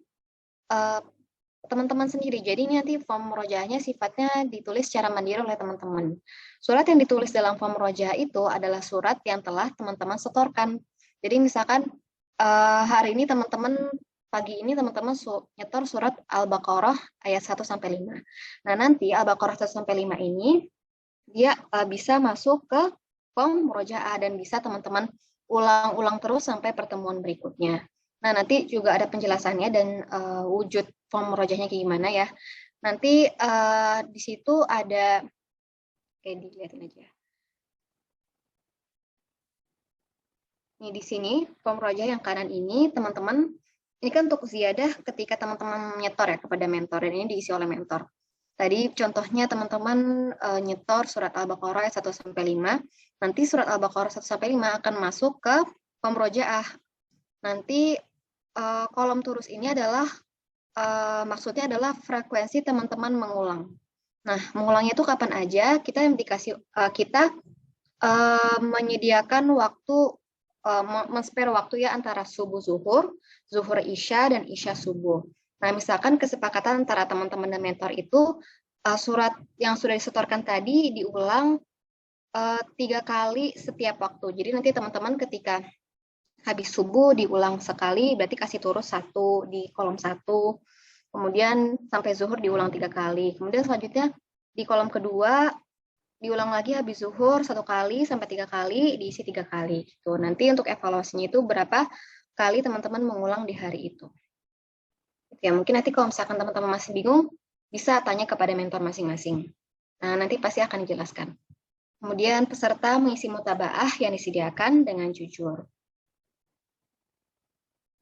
teman-teman sendiri. Jadi ini nanti form murojaahnya sifatnya ditulis secara mandiri oleh teman-teman. Surat yang ditulis dalam form murojaah itu adalah surat yang telah teman-teman setorkan. Jadi misalkan hari ini pagi ini teman-teman nyetor surat Al-Baqarah ayat 1-5. Nah, nanti Al-Baqarah 1-5 ini dia bisa masuk ke form murojaah dan bisa teman-teman ulang-ulang terus sampai pertemuan berikutnya. Nah, nanti juga ada penjelasannya dan wujud form murojaahnya kayak gimana ya. Nanti di situ ada, dilihatin aja. Nih di sini pemroja yang kanan ini teman-teman, ini kan untuk ziyadah ketika teman-teman menyetor ya kepada mentor, dan ini diisi oleh mentor. Tadi contohnya teman-teman nyetor surat Al-Baqarah ayat 1 sampai 5. Nanti surat Al-Baqarah 1 sampai 5 akan masuk ke pemrojaah. Nanti kolom terus ini adalah maksudnya adalah frekuensi teman-teman mengulang. Nah, mengulangnya itu kapan aja? Kita menyediakan waktu, men-spare waktu ya antara subuh zuhur, zuhur isya, dan isya subuh. Nah, misalkan kesepakatan antara teman-teman dan mentor itu surat yang sudah disetorkan tadi diulang 3 kali setiap waktu. Jadi nanti teman-teman ketika habis subuh diulang sekali, berarti kasih terus 1 di kolom 1. Kemudian sampai zuhur diulang 3 kali. Kemudian selanjutnya di kolom kedua diulang lagi habis zuhur 1 kali sampai 3 kali, diisi 3 kali. Gitu. Nanti untuk evaluasinya itu berapa kali teman-teman mengulang di hari itu. Ya, mungkin nanti kalau misalkan teman-teman masih bingung, bisa tanya kepada mentor masing-masing. Nah, nanti pasti akan dijelaskan. Kemudian peserta mengisi mutabaah yang disediakan dengan jujur.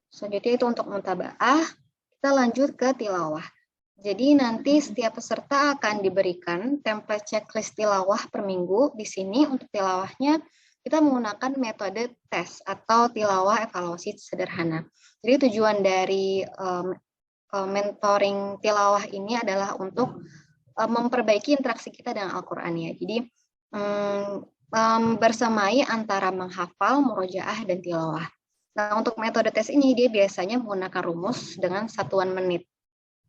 Selanjutnya itu untuk mutabaah, kita lanjut ke tilawah. Jadi nanti setiap peserta akan diberikan template checklist tilawah per minggu. Di sini untuk tilawahnya kita menggunakan metode tes atau tilawah evaluasi sederhana. Jadi tujuan dari mentoring tilawah ini adalah untuk memperbaiki interaksi kita dengan Al-Quran ya. Jadi bersamai antara menghafal, murojaah, dan tilawah. Nah, untuk metode tes ini dia biasanya menggunakan rumus dengan satuan menit.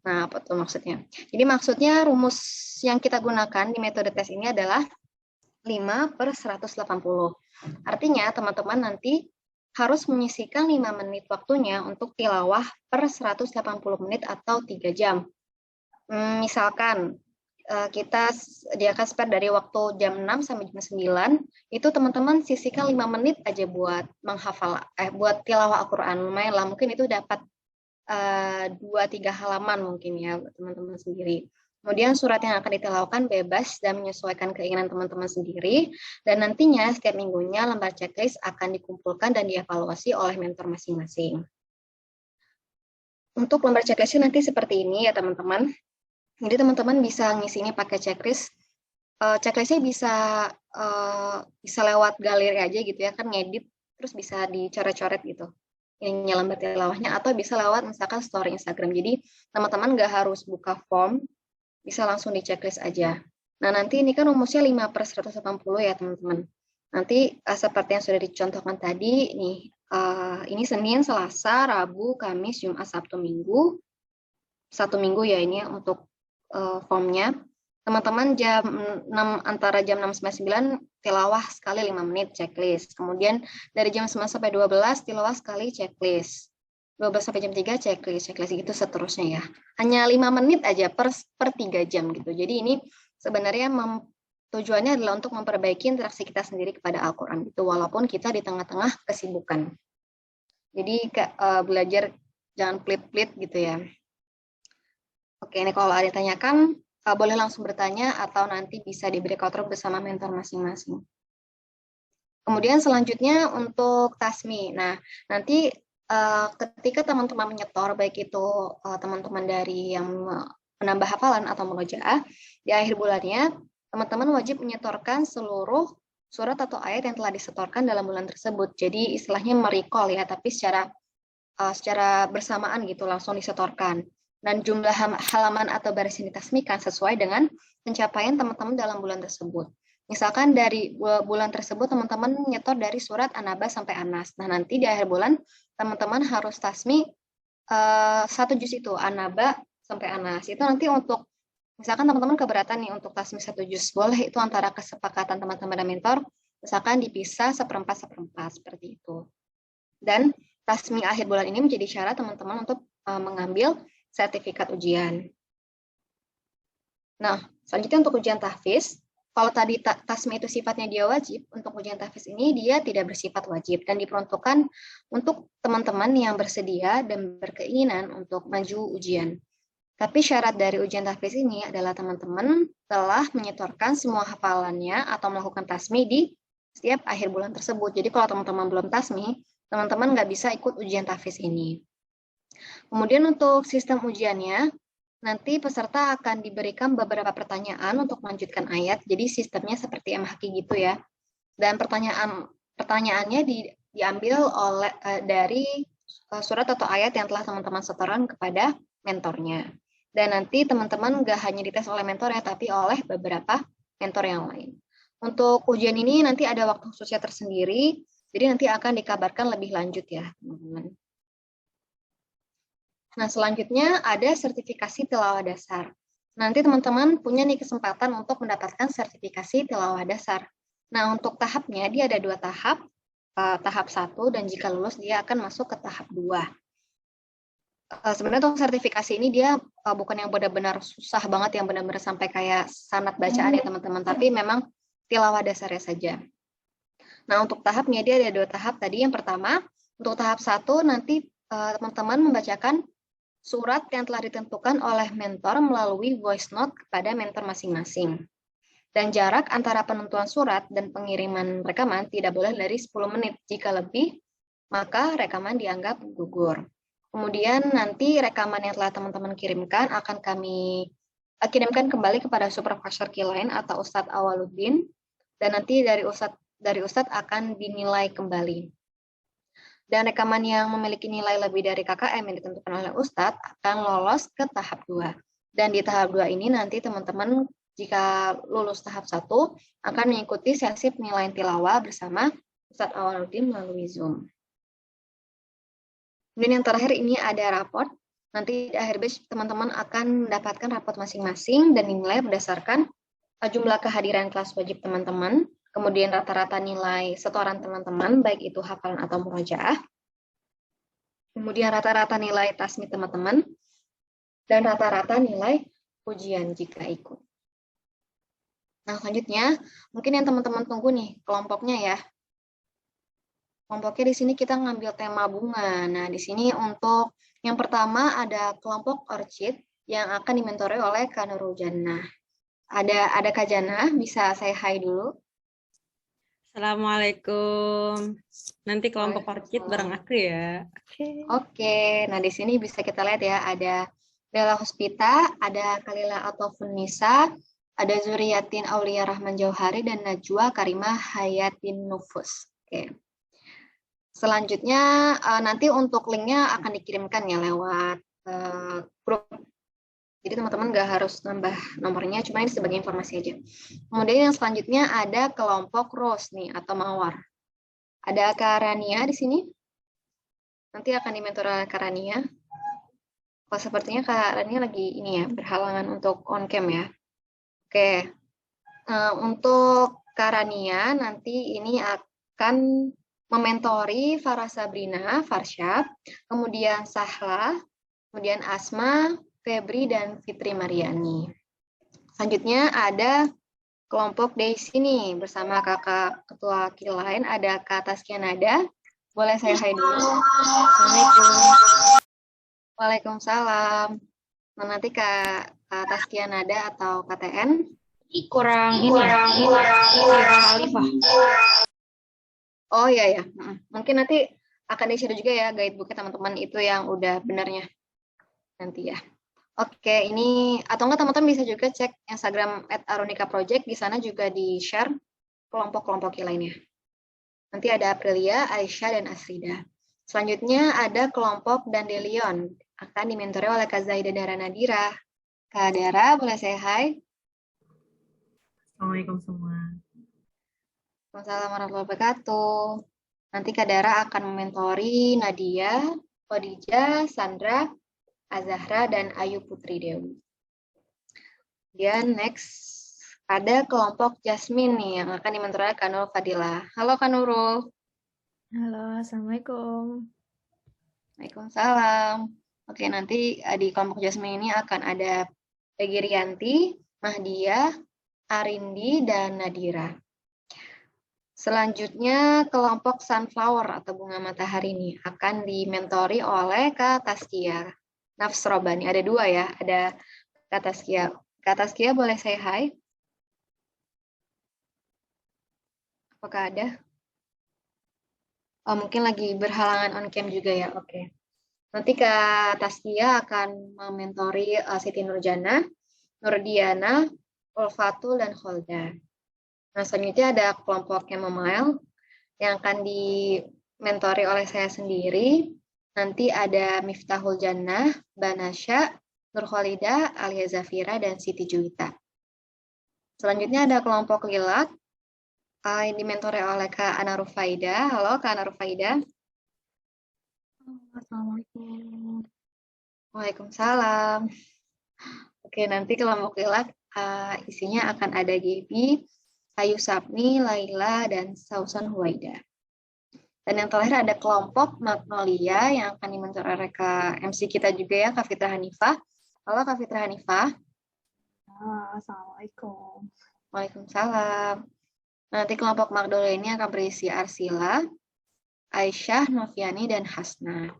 Nah, apa tuh maksudnya? Jadi maksudnya rumus yang kita gunakan di metode tes ini adalah 5/180. Artinya teman-teman nanti harus menyisihkan 5 menit waktunya untuk tilawah per 180 menit atau 3 jam. Misalkan kita sediakan spare dari waktu jam 6 sampai jam 9, itu teman-teman sisihkan 5 menit aja buat menghafal, buat tilawah Al-Quran. Lumayan lah, mungkin itu dapat 2-3 halaman mungkin ya teman-teman sendiri. Kemudian surat yang akan ditilawahkan bebas dan menyesuaikan keinginan teman-teman sendiri, dan nantinya setiap minggunya lembar checklist akan dikumpulkan dan dievaluasi oleh mentor masing-masing. Untuk lembar checklistnya nanti seperti ini ya teman-teman. Jadi teman-teman bisa ngisinya pakai checklist. Checklistnya bisa lewat galeri aja gitu ya, kan ngedit terus bisa dicoret-coret gitu. Ini lembar tilawahnya, atau bisa lewat misalkan story Instagram. Jadi teman-teman nggak harus buka form, bisa langsung di checklist aja. Nah nanti ini kan rumusnya 5/180 ya teman-teman. Nanti seperti yang sudah dicontohkan tadi, ini Senin, Selasa, Rabu, Kamis, Jumat, Sabtu, Minggu. 1 minggu ya ini untuk formnya. Teman-teman antara jam 6 sampai 9 tilawah sekali 5 menit checklist. Kemudian dari jam 9 sampai 12 tilawah sekali checklist. 12 sampai jam 3 checklist gitu seterusnya ya. Hanya 5 menit aja per 3 jam gitu. Jadi ini sebenarnya tujuannya adalah untuk memperbaiki interaksi kita sendiri kepada Al-Quran gitu, walaupun kita di tengah-tengah kesibukan. Jadi belajar jangan pelit-pelit gitu ya. Oke, ini kalau ada yang ditanyakan, boleh langsung bertanya atau nanti bisa di breakout room bersama mentor masing-masing. Kemudian selanjutnya untuk tasmi. Nah, nanti ketika teman-teman menyetor, baik itu teman-teman dari yang menambah hafalan atau murojaah, di akhir bulannya, teman-teman wajib menyetorkan seluruh surat atau ayat yang telah disetorkan dalam bulan tersebut. Jadi istilahnya merecall ya, tapi secara bersamaan gitu, langsung disetorkan. Dan jumlah halaman atau baris yang ditasmikan sesuai dengan pencapaian teman-teman dalam bulan tersebut. Misalkan dari bulan tersebut teman-teman nyetor dari surat An-Naba sampai An-Nas. Nah nanti di akhir bulan teman-teman harus tasmi 1 juz itu, An-Naba sampai An-Nas. Itu nanti untuk, misalkan teman-teman keberatan nih untuk tasmi 1 juz, boleh itu antara kesepakatan teman-teman dan mentor, misalkan dipisah 1/4 seperti itu. Dan tasmi akhir bulan ini menjadi syarat teman-teman untuk mengambil sertifikat ujian. Nah, selanjutnya untuk ujian tahfiz, kalau tadi tasmi itu sifatnya dia wajib, untuk ujian tahfiz ini dia tidak bersifat wajib dan diperuntukkan untuk teman-teman yang bersedia dan berkeinginan untuk maju ujian. Tapi syarat dari ujian tahfiz ini adalah teman-teman telah menyetorkan semua hafalannya atau melakukan tasmi di setiap akhir bulan tersebut. Jadi kalau teman-teman belum tasmi, teman-teman nggak bisa ikut ujian tahfiz ini. Kemudian untuk sistem ujiannya, nanti peserta akan diberikan beberapa pertanyaan untuk melanjutkan ayat. Jadi sistemnya seperti MHQ gitu ya. Dan pertanyaannya diambil dari surat atau ayat yang telah teman-teman setoran kepada mentornya. Dan nanti teman-teman nggak hanya dites oleh mentor ya, tapi oleh beberapa mentor yang lain. Untuk ujian ini nanti ada waktu khususnya tersendiri, jadi nanti akan dikabarkan lebih lanjut ya, teman-teman. Nah, selanjutnya ada sertifikasi tilawah dasar. Nanti teman-teman punya nih kesempatan untuk mendapatkan sertifikasi tilawah dasar. Nah, untuk tahapnya dia ada 2 tahap, tahap 1 dan jika lulus dia akan masuk ke tahap 2. Sebenarnya untuk sertifikasi ini dia bukan yang benar-benar susah banget, yang benar-benar sampai kayak sanad bacaan ya teman-teman, tapi memang tilawah dasarnya saja. Nah, untuk tahapnya dia ada 2 tahap tadi. Yang pertama, untuk tahap 1 nanti teman-teman membacakan surat yang telah ditentukan oleh mentor melalui voice note kepada mentor masing-masing. Dan jarak antara penentuan surat dan pengiriman rekaman tidak boleh dari 10 menit. Jika lebih, maka rekaman dianggap gugur. Kemudian nanti rekaman yang telah teman-teman kirimkan akan kami kirimkan kembali kepada supervisor Q-Line atau Ustadz Awaluddin. Dan nanti dari Ustadz akan dinilai kembali. Dan rekaman yang memiliki nilai lebih dari KKM yang ditentukan oleh Ustadz akan lolos ke tahap 2. Dan di tahap 2 ini nanti teman-teman jika lulus tahap 1 akan mengikuti sesi penilaian tilawah bersama Ustadz Awaluddin melalui Zoom. Kemudian yang terakhir ini ada raport. Nanti di akhir batch teman-teman akan mendapatkan raport masing-masing dan dinilai berdasarkan jumlah kehadiran kelas wajib teman-teman, kemudian rata-rata nilai setoran teman-teman, baik itu hafalan atau murojaah, kemudian rata-rata nilai tasmi teman-teman, dan rata-rata nilai ujian jika ikut. Nah, selanjutnya, mungkin yang teman-teman tunggu nih, kelompoknya ya. Kelompoknya di sini kita ngambil tema bunga. Nah, di sini untuk yang pertama ada kelompok orchid yang akan dimentori oleh Kak Nurul Jannah. Ada Kak Jannah, bisa saya hai dulu. Assalamualaikum. Nanti kelompok orchid bareng aku ya. Oke, nah di sini bisa kita lihat ya, ada Bella Hospita, ada Kalila Atofun Nisa, ada Zuriyatin Aulia Rahman Jauhari, dan Najwa Karimah Hayatin Nufus. Oke. Selanjutnya nanti untuk linknya akan dikirimkan ya lewat grup. Jadi teman-teman nggak harus nambah nomornya, cuma ini sebagai informasi aja. Kemudian yang selanjutnya ada kelompok rose nih atau mawar. Ada Kak Rania di sini. Nanti akan dimentor oleh Kak Rania. Oh, sepertinya Kak Rania lagi ini ya, berhalangan untuk on cam ya. Oke. Untuk Kak Rania nanti ini akan mementori Farah Sabrina, Farsyab, kemudian Sahla, kemudian Asma, Febri, dan Fitri Mariani. Selanjutnya ada kelompok Daisy nih bersama kakak ketua Q-Line, ada Kak Taskia Nada. Boleh saya hai dulu? Assalamualaikum. Waalaikumsalam. Nah, nanti Kak Taskia Nada atau KTN Kurang alifah. Oh iya ya, mungkin nanti akan di-share juga ya guidebooknya teman-teman itu yang udah benernya nanti ya. Oke, ini atau enggak teman-teman bisa juga cek Instagram @arunika project, di sana juga di-share kelompok-kelompok lainnya. Nanti ada Aprilia, Aisyah, dan Asrida. Selanjutnya ada kelompok Dandelion, akan dimentori oleh Kak Zaida Dara Nadira. Kak Dara, boleh saya hai? Assalamualaikum semua. Waalaikumsalam warahmatullahi wabarakatuh. Nanti Kak Dara akan mementori Nadia, Khadijah, Sandra, Azahra, dan Ayu Putri Dewi. Kemudian next ada kelompok Jasmine nih yang akan dimentori Kak Nurul Fadila. Halo Kak Nurul. Halo, Assalamualaikum. Waalaikumsalam. Oke, nanti di kelompok Jasmine ini akan ada Peggy Rianti, Mahdia, Arindi, dan Nadira. Selanjutnya kelompok Sunflower atau bunga matahari ini akan dimentori oleh Kak Taskia Nafsrobani. Ada 2 ya, ada Kak Taskia. Kak Taskia boleh say hi? Apakah ada? Oh, mungkin lagi berhalangan on cam juga ya. Oke. Nanti Kak Taskia akan mementori Siti Nurjana, Nurdiana, Ulfatul, dan Holda. Nah, selanjutnya ada kelompok chamomile yang akan dimentori oleh saya sendiri. Nanti ada Miftahul Jannah, Banasya, Nurholida, Alia Zafira, dan Siti Juwita. Selanjutnya ada kelompok Lilat yang dimentori oleh Kak Ana Rufaida. Halo Kak Ana Rufaida. Assalamualaikum. Waalaikumsalam. Oke, nanti kelompok Lilat isinya akan ada Gaby, Ayu Sapni, Laila, dan Sausan Huwaida. Dan yang terakhir ada kelompok Magnolia yang akan dimentori oleh Kak MC kita juga ya, Kak Fitra Hanifah. Halo Kak Fitra Hanifah. Assalamualaikum. Waalaikumsalam. Nanti kelompok Magnolia ini akan berisi Arsila, Aisyah, Noviani, dan Hasna.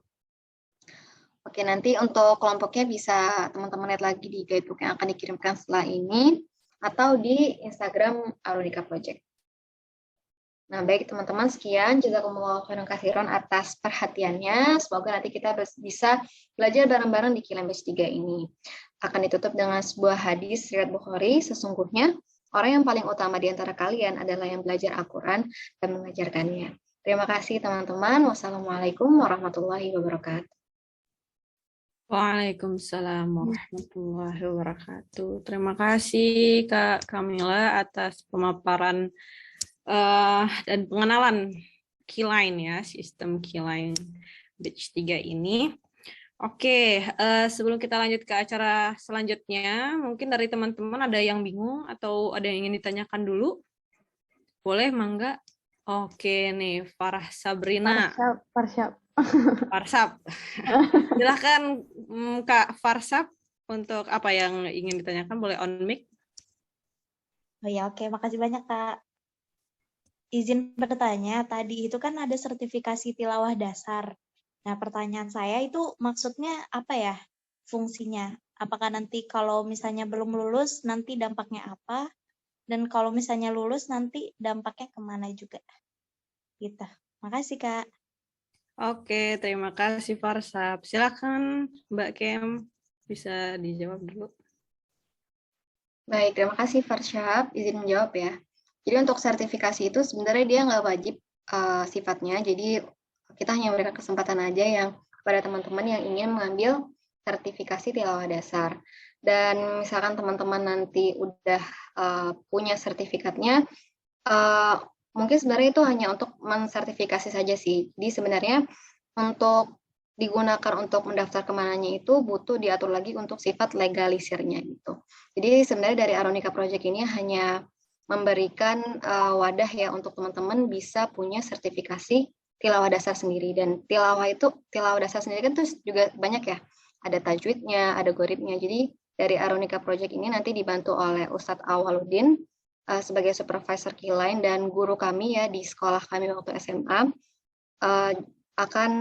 Oke, nanti untuk kelompoknya bisa teman-teman lihat lagi di guidebook yang akan dikirimkan setelah ini atau di Instagram Arunika Project. Nah, baik teman-teman, sekian jazakumullahu khairan katsiran atas perhatiannya. Semoga nanti kita bisa belajar bareng-bareng di Kilam Batch 3 ini. Akan ditutup dengan sebuah hadis riwayat Bukhari, sesungguhnya orang yang paling utama di antara kalian adalah yang belajar Al-Quran dan mengajarkannya. Terima kasih teman-teman. Wassalamualaikum warahmatullahi wabarakatuh. Waalaikumsalam warahmatullahi wabarakatuh. Terima kasih Kak Kamila atas pemaparan dan pengenalan Keyline ya, sistem Keyline Batch 3 ini. Oke, sebelum kita lanjut ke acara selanjutnya, mungkin dari teman-teman ada yang bingung atau ada yang ingin ditanyakan dulu? Boleh, mangga? Oke nih, Farah Sabrina. Farsab. Silahkan Kak Farsab untuk apa yang ingin ditanyakan, boleh on mic. Oh ya, oke, makasih banyak Kak. Izin bertanya, tadi itu kan ada sertifikasi tilawah dasar. Nah, pertanyaan saya itu maksudnya apa ya fungsinya? Apakah nanti kalau misalnya belum lulus, nanti dampaknya apa? Dan kalau misalnya lulus, nanti dampaknya kemana juga? Gitu. Makasih, Kak. Oke, terima kasih Farsab. Silakan Mbak Kem, bisa dijawab dulu. Baik, terima kasih Farshab. Izin menjawab ya. Jadi untuk sertifikasi itu sebenarnya dia nggak wajib sifatnya. Jadi kita hanya memberikan kesempatan aja yang kepada teman-teman yang ingin mengambil sertifikasi tilawah dasar. Dan misalkan teman-teman nanti udah punya sertifikatnya, mungkin sebenarnya itu hanya untuk mensertifikasi saja sih. Jadi sebenarnya untuk digunakan untuk mendaftar kemananya itu butuh diatur lagi untuk sifat legalisirnya gitu. Jadi sebenarnya dari Arunika Project ini hanya memberikan wadah ya untuk teman-teman bisa punya sertifikasi tilawah dasar sendiri. Dan tilawah dasar sendiri kan tuh juga banyak ya. Ada tajwidnya, ada ghoritnya. Jadi dari Arunika Project ini nanti dibantu oleh Ustadz Awaludin sebagai supervisor Keyline dan guru kami ya di sekolah kami waktu SMA akan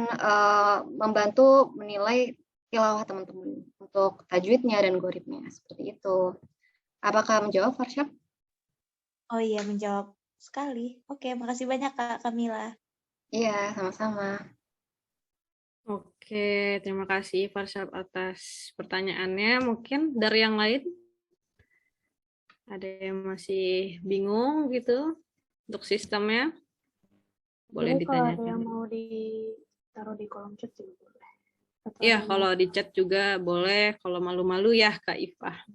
membantu menilai tilawah teman-teman untuk tajwidnya dan ghoritnya seperti itu. Apakah menjawab Farshab? Oh iya, menjawab sekali. Oke, makasih banyak Kak Kamila. Iya, sama-sama. Oke, terima kasih Farshab atas pertanyaannya. Mungkin dari yang lain ada yang masih bingung gitu untuk sistemnya? Boleh ditanyakan. Kalau yang mau ditaruh di kolom chat juga boleh. Iya, kalau di chat juga boleh. Kalau malu-malu ya Kak Ifah.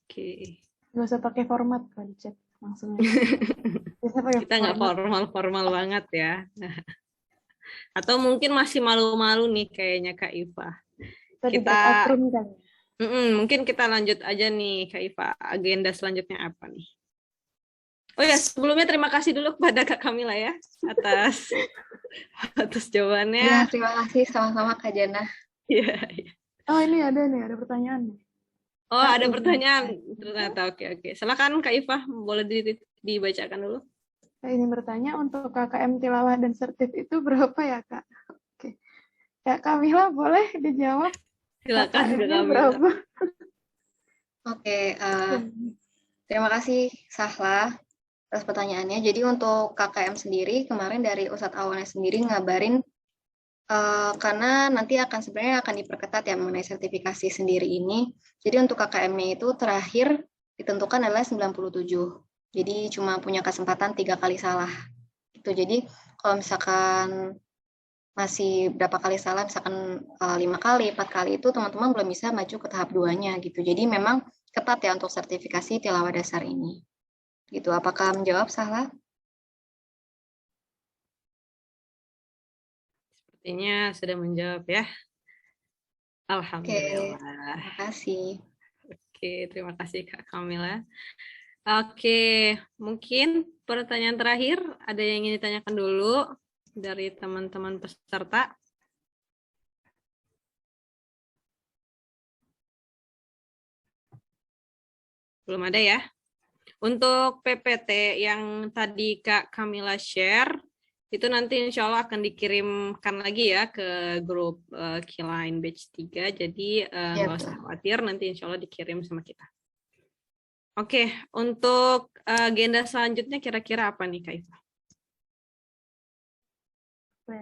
Oke. Nggak usah pakai format kalau di chat langsung aja. Kita nggak formal banget ya. Atau mungkin masih malu-malu nih kayaknya Kak Ifah. Kita mungkin kita lanjut aja nih Kak Ifah. Agenda selanjutnya apa nih? Oh ya, sebelumnya terima kasih dulu kepada Kak Kamila ya atas jawabannya. Ya, terima kasih sama-sama Kak Jana. Iya. Oh, ini ada pertanyaan nih. Oh, ada pertanyaan ternyata. Oke. Silakan Kak Ifah, boleh dibacakan dulu. Saya ingin bertanya untuk KKM tilawah dan sertif itu berapa ya, Kak? Oke. Kak Kamila boleh dijawab? Silakan Kak Kamila. Berapa? Oke, Terima kasih Sahla atas pertanyaannya. Jadi untuk KKM sendiri kemarin dari Ustadz Awannya sendiri ngabarin karena nanti sebenarnya akan diperketat ya mengenai sertifikasi sendiri ini. Jadi untuk KKM-nya itu terakhir ditentukan adalah 97. Jadi cuma punya kesempatan 3 kali salah. Gitu. Jadi kalau misalkan masih berapa kali salah, misalkan 5 kali, 4 kali itu teman-teman belum bisa maju ke tahap 2-nya gitu. Jadi memang ketat ya untuk sertifikasi tilawah dasar ini. Gitu. Apakah menjawab Sahla? Sepertinya sudah menjawab ya. Alhamdulillah. Terima kasih. Oke, terima kasih Kak Kamila. Oke, mungkin pertanyaan terakhir ada yang ingin ditanyakan dulu dari teman-teman peserta. Belum ada ya? Untuk PPT yang tadi Kak Kamila share, itu nanti insya Allah akan dikirimkan lagi ya ke grup Q-Line Batch 3, jadi nggak usah khawatir, nanti insya Allah dikirim sama kita. Oke, untuk agenda selanjutnya kira-kira apa nih Kak Iva?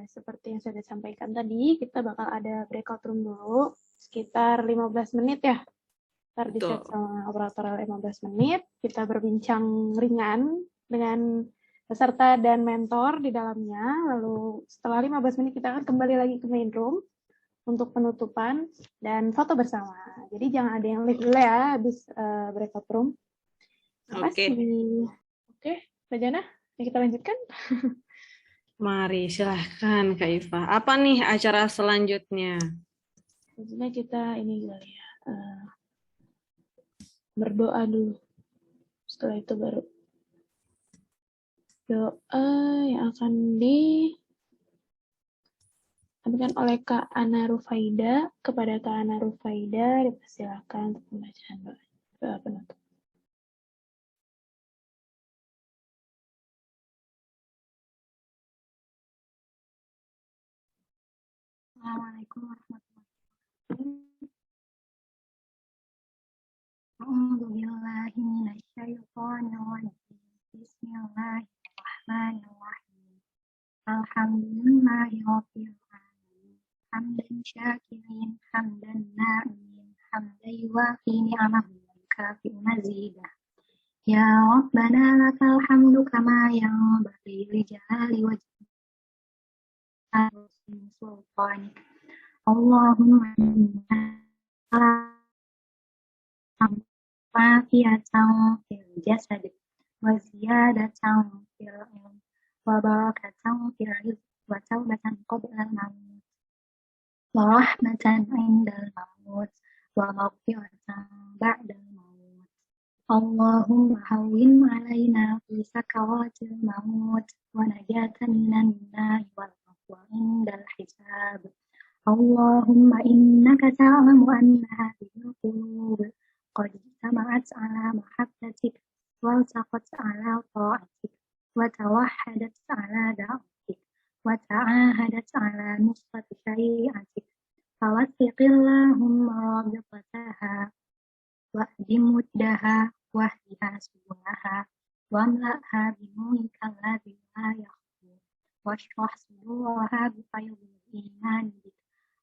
Seperti yang sudah disampaikan tadi, kita bakal ada breakout room dulu, sekitar 15 menit ya. Ntar di-set sama operator 15 menit, kita berbincang ringan dengan peserta dan mentor di dalamnya, lalu setelah 15 menit kita akan kembali lagi ke main room untuk penutupan dan foto bersama. Jadi jangan ada yang leave dulu ya habis breakout room. Oke. Oke, Mbak Jana, kita lanjutkan. Mari, silahkan Kak Iva. Apa nih acara selanjutnya? Selanjutnya kita ini kali ya, berdoa dulu. Setelah itu baru doa yang akan disampaikan oleh Kak Ana Rufaida. Kepada Kak Ana Rufaida, dipersilakan untuk pembacaan doa penutup. Assalamualaikum warahmatullahi wabarakatuh. A'udzu billahi minasyaitonir rajim. Bismillahirrahmanirrahim. Alhamdulillahi rabbil alamin. Hamdan syakirin, hamdan na'imin, hamdan yuwafi ni'amahu wa yukafi'u mazidah. Ya Rabbana lakal hamdu kama yanbaghi li jalali wajhika sultanik. Allahumma wafiyatan fil jasad wa ziyadatan fil ilm wa barakatan fil rizq wa taubatan qabla al-maut wa rahmatan indal maut wa maghfiratan ba'dal maut. Allahumma hawwin alaina fi sakaratil maut wa najatan minan nar wal afwa indal hisab. Allahumma innaka ta'lamu anna hadhihi al-qulub qad ijtama'at 'ala mahabbatik wa iltaqat 'ala ta'atik wa tawahhadat 'ala da'watik wa ta'ahadat 'ala nusrati syari'atik. Fawathiqillahumma rabitataha wahdi muddaha wahdiha subulaha wamla'ha binurika alladhi la yakhfu washrah suduraha bifaydil iman bik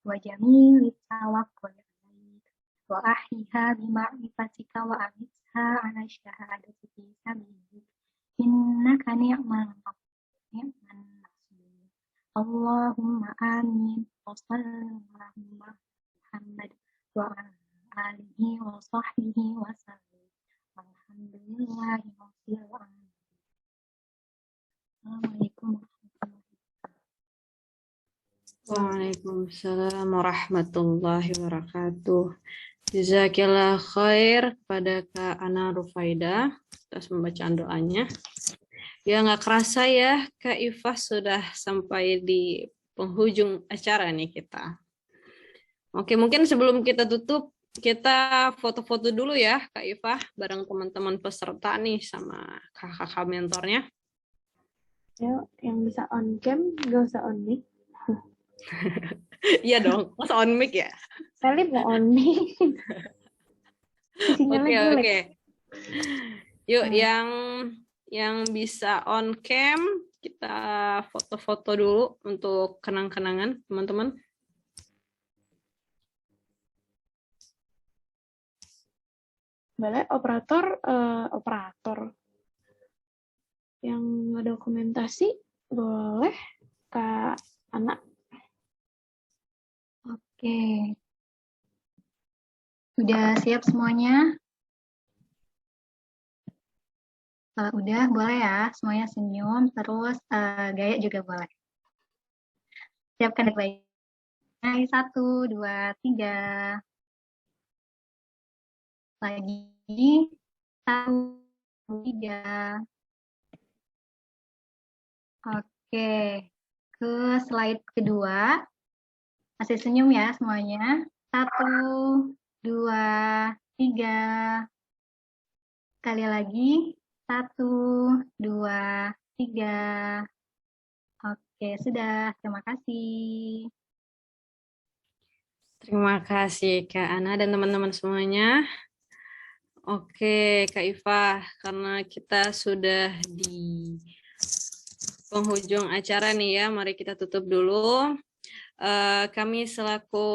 wa jamilit tawakkul alaik wa ahyiha bima'rifatika wa amitha ala syahadati fi sabilik innaka ni'mal nasir. Allahumma amin wa sallallahu Muhammad wa ala alihi wa sahbihi wa sallam. Alhamdulillahi rabbil alamin. Assalamualaikum Waalaikumsalam warahmatullahi wabarakatuh. Jazakillah khair kepada Kak Ana Rufaida atas pembacaan doanya. Ya nggak kerasa ya Kak Iva sudah sampai di penghujung acara nih kita. Oke, mungkin sebelum kita tutup, kita foto-foto dulu ya Kak Iva bareng teman-teman peserta nih sama kakak mentornya. Ya, yang bisa on cam, nggak usah on mic. Iya dong, masa on mic ya? Salim mau on mic. Oke. Yuk, yang bisa on cam, kita foto-foto dulu untuk kenang-kenangan, teman-teman. Boleh operator yang dokumentasi boleh Kak Ana. Oke. Udah siap semuanya? Kalau udah, boleh ya. Semuanya senyum, terus gaya juga boleh. Siapkan baik-baik. 1, 2, 3. Lagi. 1, 2, 3. Oke. Ke slide kedua. Masih senyum ya semuanya. 1, 2, 3. Sekali lagi. 1, 2, 3. Oke, sudah. Terima kasih. Terima kasih Kak Ana dan teman-teman semuanya. Oke, Kak Iva, karena kita sudah di penghujung acara nih ya, mari kita tutup dulu. Kami selaku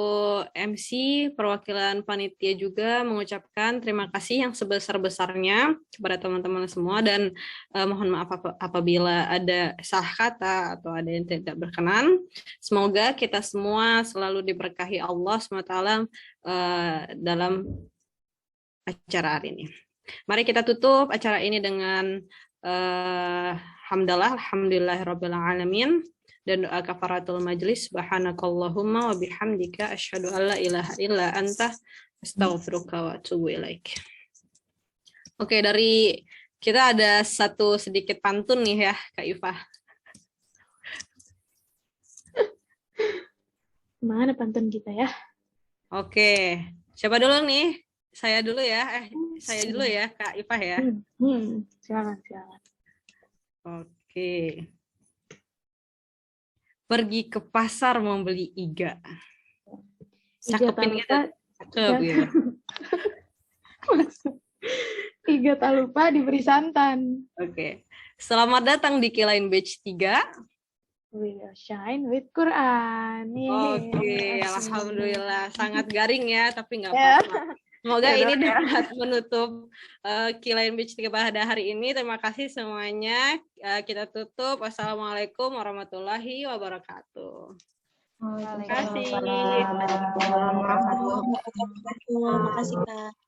MC perwakilan panitia juga mengucapkan terima kasih yang sebesar-besarnya kepada teman-teman semua dan mohon maaf apabila ada salah kata atau ada yang tidak berkenan. Semoga kita semua selalu diberkahi Allah SWT dalam acara hari ini. Mari kita tutup acara ini dengan hamdalah, alhamdulillahirabbil alamin. Dan doa kafaratul majlis, subhanakallahumma wa bihamdika asyhadu an la ilaha illa anta astaghfiruka wa atubu ilaik. Oke, dari kita ada satu sedikit pantun nih ya, Kak Iva. Mana pantun kita ya? Oke, siapa dulu nih? Saya dulu ya. Saya dulu ya, Kak Iva ya. Silakan. Oke. Pergi ke pasar membeli iga. Cakepin gitu. Cakep ya. Iga tak lupa diberi santan. Oke. Selamat datang di Kilain Batch 3. We will shine with Quran. Oke, alhamdulillah. Sangat garing ya, tapi nggak apa-apa. Semoga ini dapat menutup Kilain Batch 3 pada hari ini. Terima kasih semuanya. Kita tutup. Wassalamualaikum warahmatullahi wabarakatuh. Terima kasih. Terima kasih, Kak.